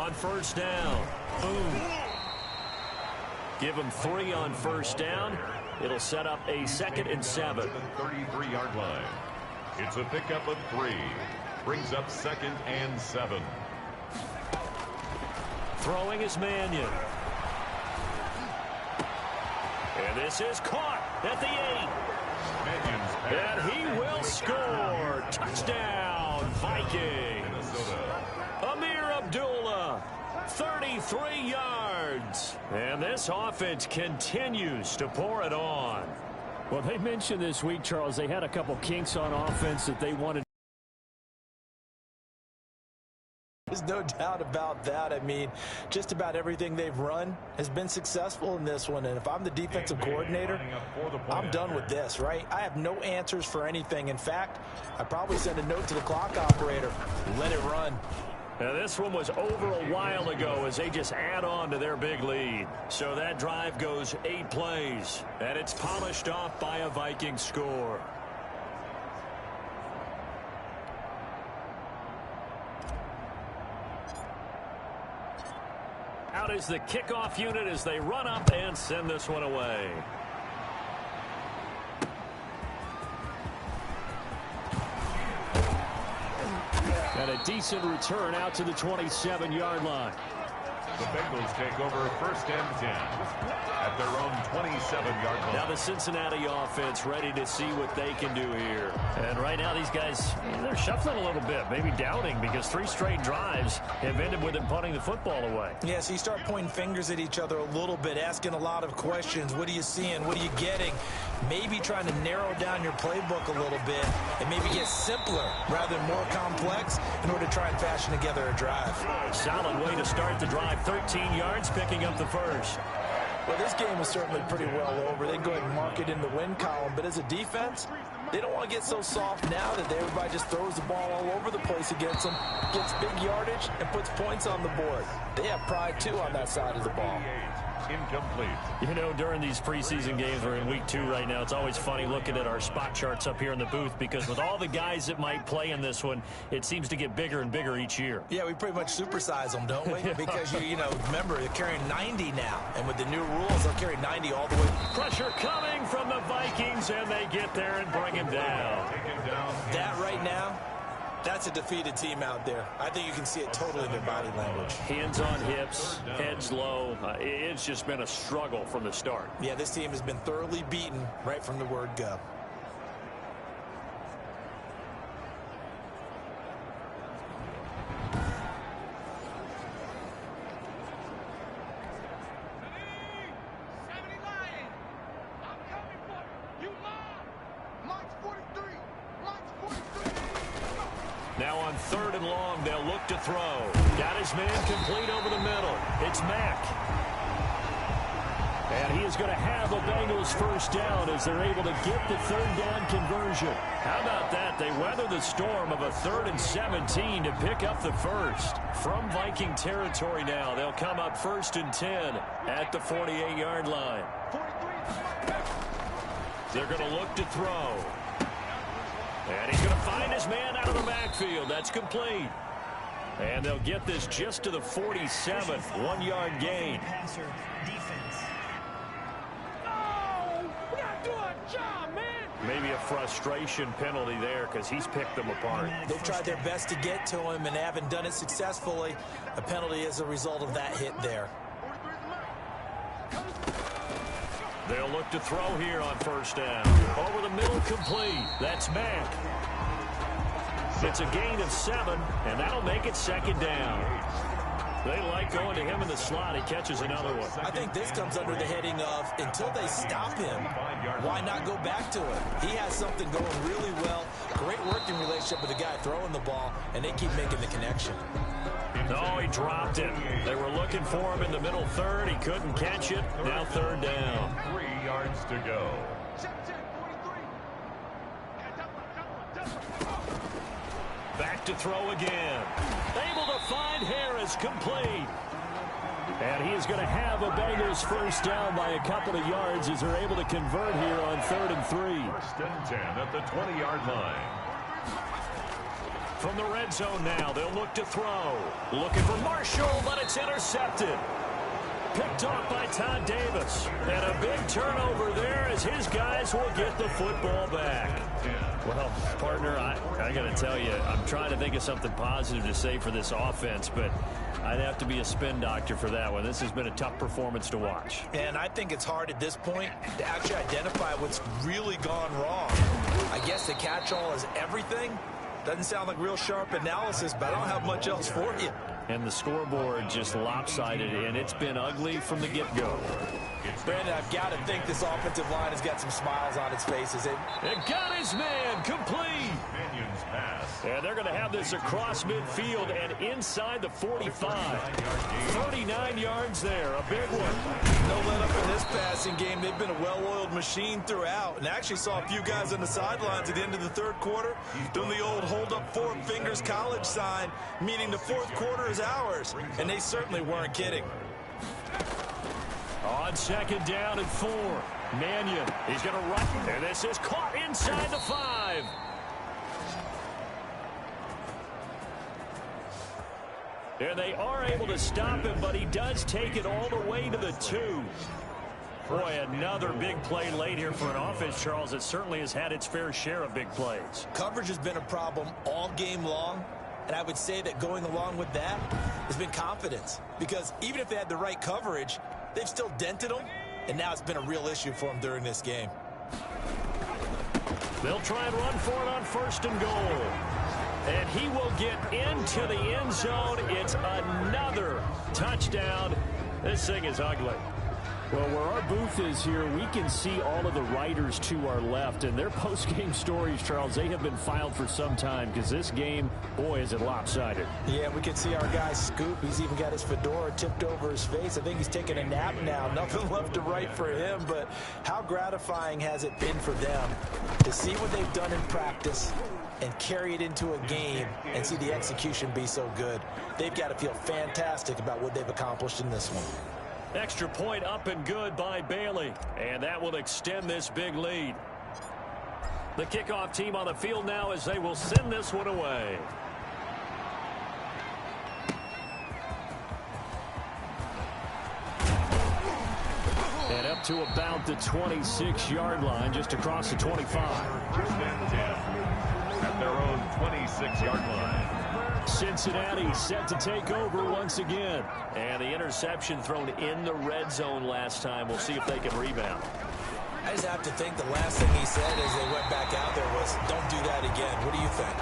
[SPEAKER 1] on first down. Boom. Give him 3 on first down. It'll set up a 2nd and 7.
[SPEAKER 3] 33-yard line. It's a pickup of 3. Brings up 2nd and 7.
[SPEAKER 1] Throwing is Mannion. And this is caught at the 8. And he will score. Touchdown, Vikings. Amir Abdullah, 33 yards. And this offense continues to pour it on.
[SPEAKER 5] Well, they mentioned this week, Charles, they had a couple kinks on offense that they wanted.
[SPEAKER 2] There's no doubt about that. I mean, just about everything they've run has been successful in this one. And if I'm the defensive coordinator, I'm done with this, right? I have no answers for anything. In fact, I probably send a note to the clock operator. Let it run.
[SPEAKER 1] Now, this one was over a while ago as they just add on to their big lead. So that drive goes 8 plays, and it's polished off by a Viking score. Out is the kickoff unit as they run up and send this one away. And a decent return out to the 27-yard line.
[SPEAKER 3] The Bengals take over 1st and 10 at their own 27-yard line.
[SPEAKER 1] Now the Cincinnati offense ready to see what they can do here.
[SPEAKER 5] And right now these guys, they're shuffling a little bit, maybe doubting, because 3 straight drives have ended with them punting the football away.
[SPEAKER 2] Yeah, so you start pointing fingers at each other a little bit, asking a lot of questions. What are you seeing? What are you getting? Maybe trying to narrow down your playbook a little bit and maybe get simpler rather than more complex in order to try and fashion together a drive.
[SPEAKER 1] Solid way to start the drive. 13 yards, picking up the first.
[SPEAKER 2] Well, this game is certainly pretty well over. They can go ahead and mark it in the win column. But as a defense, they don't want to get so soft now that everybody just throws the ball all over the place against them, gets big yardage, and puts points on the board. They have pride, too, on that side of the ball.
[SPEAKER 3] Incomplete.
[SPEAKER 5] You know, during these preseason games, we're in week 2 right now, it's always funny looking at our spot charts up here in the booth, because with all the guys that might play in this one, it seems to get bigger and bigger each year.
[SPEAKER 2] Yeah, we pretty much supersize them, don't we? Because, you know, remember, they're carrying 90 now. And with the new rules, they'll carry 90 all the way.
[SPEAKER 1] Pressure coming from the Vikings, and they get there and bring him down.
[SPEAKER 2] That right now, that's a defeated team out there. I think you can see it totally in their body language.
[SPEAKER 1] Hands on hips, heads low. It's just been a struggle from the start.
[SPEAKER 2] Yeah, this team has been thoroughly beaten right from the word go.
[SPEAKER 1] Now on 3rd and long, they'll look to throw. Got his man complete over the middle. It's Mack. And he is going to have a Bengals first down as they're able to get the 3rd down conversion. How about that? They weather the storm of a 3rd and 17 to pick up the first. From Viking territory now, they'll come up 1st and 10 at the 48-yard line. They're going to look to throw. And he's going to find his man out of the backfield. That's complete. And they'll get this just to the 47. 1-yard gain. Maybe a frustration penalty there because he's picked them apart.
[SPEAKER 2] They've tried their best to get to him and haven't done it successfully. A penalty is a result of that hit there.
[SPEAKER 1] They'll look to throw here on 1st down. Over the middle, complete. That's Mack. It's a gain of 7, and that'll make it 2nd down. They like going to him in the slot. He catches another one.
[SPEAKER 2] I think this comes under the heading of, until they stop him, why not go back to him? He has something going really well. Great working relationship with the guy throwing the ball, and they keep making the connection.
[SPEAKER 1] No, he dropped it. They were looking for him in the middle 3rd. He couldn't catch it. Now 3rd down.
[SPEAKER 3] 3 yards to go.
[SPEAKER 1] Back to throw again. Able to find Harris, complete. And he is going to have a Bengals first down by a couple of yards as they're able to convert here on 3rd and 3.
[SPEAKER 3] 1st and 10 at the 20-yard line.
[SPEAKER 5] From the red zone now, they'll look to throw. Looking for Marshall, but it's intercepted. Picked off by Todd Davis. And a big turnover there as his guys will get the football back. Well, partner, I got to tell you, I'm trying to think of something positive to say for this offense, but I'd have to be a spin doctor for that one. This has been a tough performance to watch.
[SPEAKER 2] And I think it's hard at this point to actually identify what's really gone wrong. I guess the catch-all is everything. Doesn't sound like real sharp analysis, but I don't have much else for you.
[SPEAKER 5] And the scoreboard just lopsided, and it's been ugly from the get-go.
[SPEAKER 2] Brandon, I've got to think this offensive line has got some smiles on its faces.
[SPEAKER 5] It got his man complete. And they're going to have this across midfield and inside the 45. 39 yards there, a big one.
[SPEAKER 2] No let up in this passing game. They've been a well-oiled machine throughout. And actually saw a few guys on the sidelines at the end of the third quarter doing the old hold up four fingers college sign, meaning the fourth quarter is ours. And they certainly weren't kidding.
[SPEAKER 5] On second down and 4. Mannion, he's going to run. And this is caught inside the 5. And they are able to stop him, but he does take it all the way to the 2. Boy, another big play late here for an offense, Charles, that certainly has had its fair share of big plays.
[SPEAKER 2] Coverage has been a problem all game long. And I would say that going along with that has been confidence. Because even if they had the right coverage, they've still dented them. And now it's been a real issue for them during this game.
[SPEAKER 5] They'll try and run for it on first and goal. And he will get into the end zone. It's another touchdown. This thing is ugly.
[SPEAKER 6] Well, where our booth is here, we can see all of the writers to our left. And their post-game stories, Charles, they have been filed for some time because this game, boy, is it lopsided.
[SPEAKER 2] Yeah, we can see our guy Scoop. He's even got his fedora tipped over his face. I think he's taking a nap now. Nothing left to write for him. But how gratifying has it been for them to see what they've done in practice and carry it into a game and see the execution be so good? They've got to feel fantastic about what they've accomplished in this one.
[SPEAKER 5] Extra point up and good by Bailey. And that will extend this big lead. The kickoff team on the field now as they will send this one away. And up to about the 26-yard line, just across the 25.
[SPEAKER 3] First and 10 at their own 26-yard line.
[SPEAKER 5] Cincinnati set to take over once again. And the interception thrown in the red zone last time. We'll see if they can rebound.
[SPEAKER 2] I just have to think the last thing he said as they went back out there was, don't do that again. What do you think?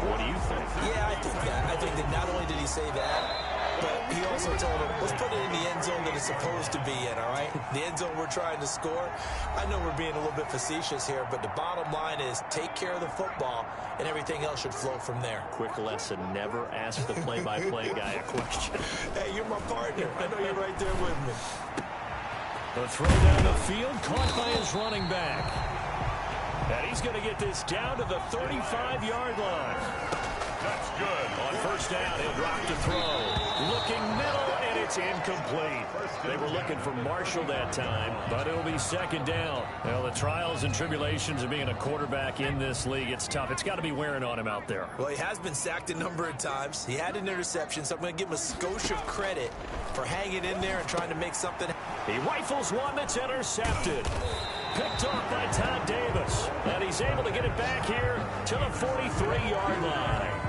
[SPEAKER 5] What do you think?
[SPEAKER 2] Yeah, I think that. I think that not only did he say that, but he also told him, let's put it in the end zone that it's supposed to be in, all right? The end zone we're trying to score. I know we're being a little bit facetious here, but the bottom line is take care of the football, and everything else should flow from there.
[SPEAKER 5] Quick lesson, never ask the play-by-play guy a question.
[SPEAKER 2] Hey, you're my partner. I know you're right there with me.
[SPEAKER 5] The throw down the field, caught by his running back. And he's going to get this down to the 35-yard line.
[SPEAKER 3] That's good.
[SPEAKER 5] On first down, he'll drop to throw. Looking middle, and it's incomplete. They were looking for Marshall that time, but it'll be second down. Well, the trials and tribulations of being a quarterback in this league, it's tough. It's got to be wearing on him out there.
[SPEAKER 2] Well, he has been sacked a number of times. He had an interception, so I'm going to give him a skosh of credit for hanging in there and trying to make something.
[SPEAKER 5] He rifles one that's intercepted. Picked off by Todd Davis. And he's able to get it back here to the 43-yard line.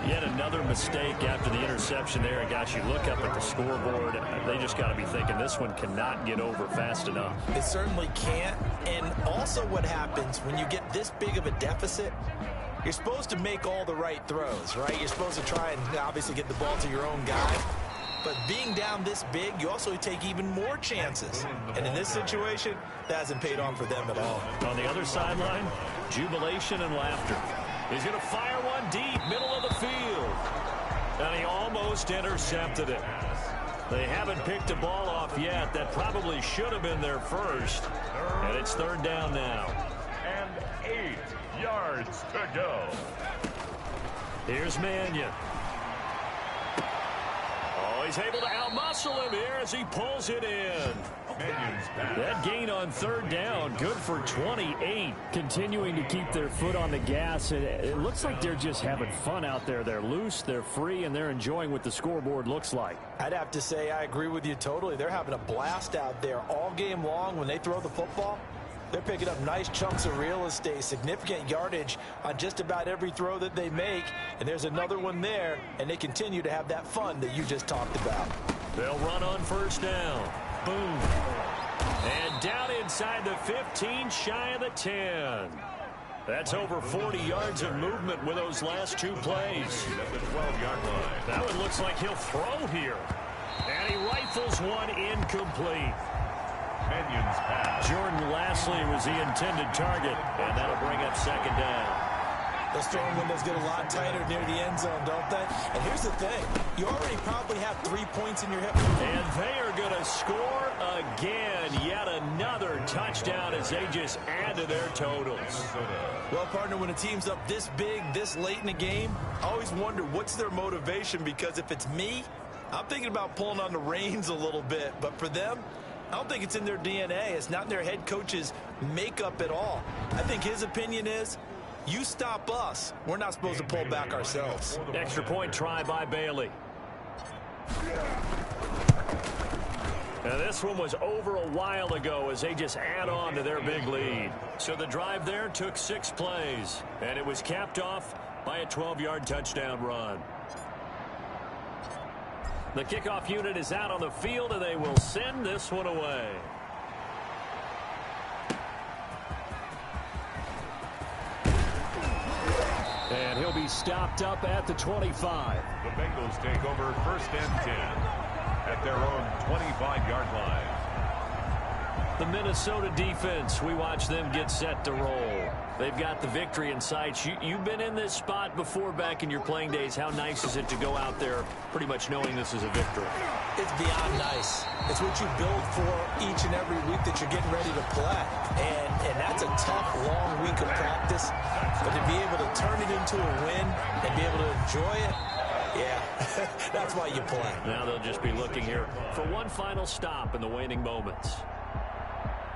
[SPEAKER 5] Yet another mistake after the interception there. And gosh, you look up at the scoreboard, they just got to be thinking this one cannot get over fast enough.
[SPEAKER 2] It certainly can't. And also what happens when you get this big of a deficit, you're supposed to make all the right throws, right? You're supposed to try and obviously get the ball to your own guy. But being down this big, you also take even more chances. And in this situation, that hasn't paid off for them at all.
[SPEAKER 5] On the other sideline, jubilation and laughter. He's going to fire one deep, middle of the field. And he almost intercepted it. They haven't picked the ball off yet. That probably should have been their first. And it's third down now.
[SPEAKER 3] And 8 yards to go.
[SPEAKER 5] Here's Mannion. Oh, he's able to outmuscle him here as he pulls it in. That gain on third down, good for 28.
[SPEAKER 6] Continuing to keep their foot on the gas. It looks like they're just having fun out there. They're loose, they're free, and they're enjoying what the scoreboard looks like.
[SPEAKER 2] I'd have to say I agree with you totally. They're having a blast out there all game long when they throw the football. They're picking up nice chunks of real estate, significant yardage on just about every throw that they make. And there's another one there, and they continue to have that fun that you just talked about.
[SPEAKER 5] They'll run on first down. Boom. And down inside the 15, shy of the 10. That's over 40 yards of movement with those last two plays.
[SPEAKER 3] At the 12-yard line.
[SPEAKER 5] That one looks like he'll throw here. And he rifles one incomplete.
[SPEAKER 3] Manion's pass.
[SPEAKER 5] Jordan Lastly was the intended target, and that'll bring up second down.
[SPEAKER 2] Those throwing windows get a lot tighter near the end zone, don't they? And here's the thing. You already probably have 3 points in your hip.
[SPEAKER 5] And they are going to score again. Yet another touchdown as they just add to their totals.
[SPEAKER 2] Well, partner, when a team's up this big, this late in the game, I always wonder what's their motivation, because if it's me, I'm thinking about pulling on the reins a little bit. But for them, I don't think it's in their DNA. It's not in their head coach's makeup at all. I think his opinion is, you stop us, we're not supposed to pull back ourselves.
[SPEAKER 5] Extra point try by Bailey. Now this one was over a while ago as they just add on to their big lead. So the drive there took 6 plays, and it was capped off by a 12-yard touchdown run. The kickoff unit is out on the field, and they will send this one away.
[SPEAKER 6] And he'll be stopped up at the 25.
[SPEAKER 3] The Bengals take over first and 10 at their own 25-yard line.
[SPEAKER 5] The Minnesota defense, we watch them get set to roll. They've got the victory in sight. You've been in this spot before back in your playing days. How nice is it to go out there pretty much knowing this is a victory?
[SPEAKER 2] It's beyond nice. It's what you build for each and every week that you're getting ready to play. And that's a tough, long week of practice. But to be able to turn it into a win and be able to enjoy it, yeah, that's why you play.
[SPEAKER 5] Now they'll just be looking here for one final stop in the waning moments.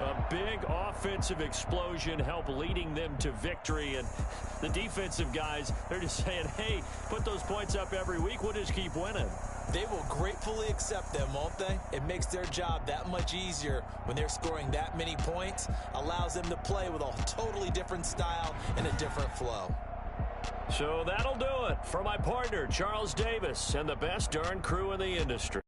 [SPEAKER 5] A big offensive explosion helped leading them to victory. And the defensive guys, they're just saying, hey, put those points up every week. We'll just keep winning.
[SPEAKER 2] They will gratefully accept them, won't they? It makes their job that much easier when they're scoring that many points. Allows them to play with a totally different style and a different flow.
[SPEAKER 5] So that'll do it for my partner, Charles Davis, and the best darn crew in the industry.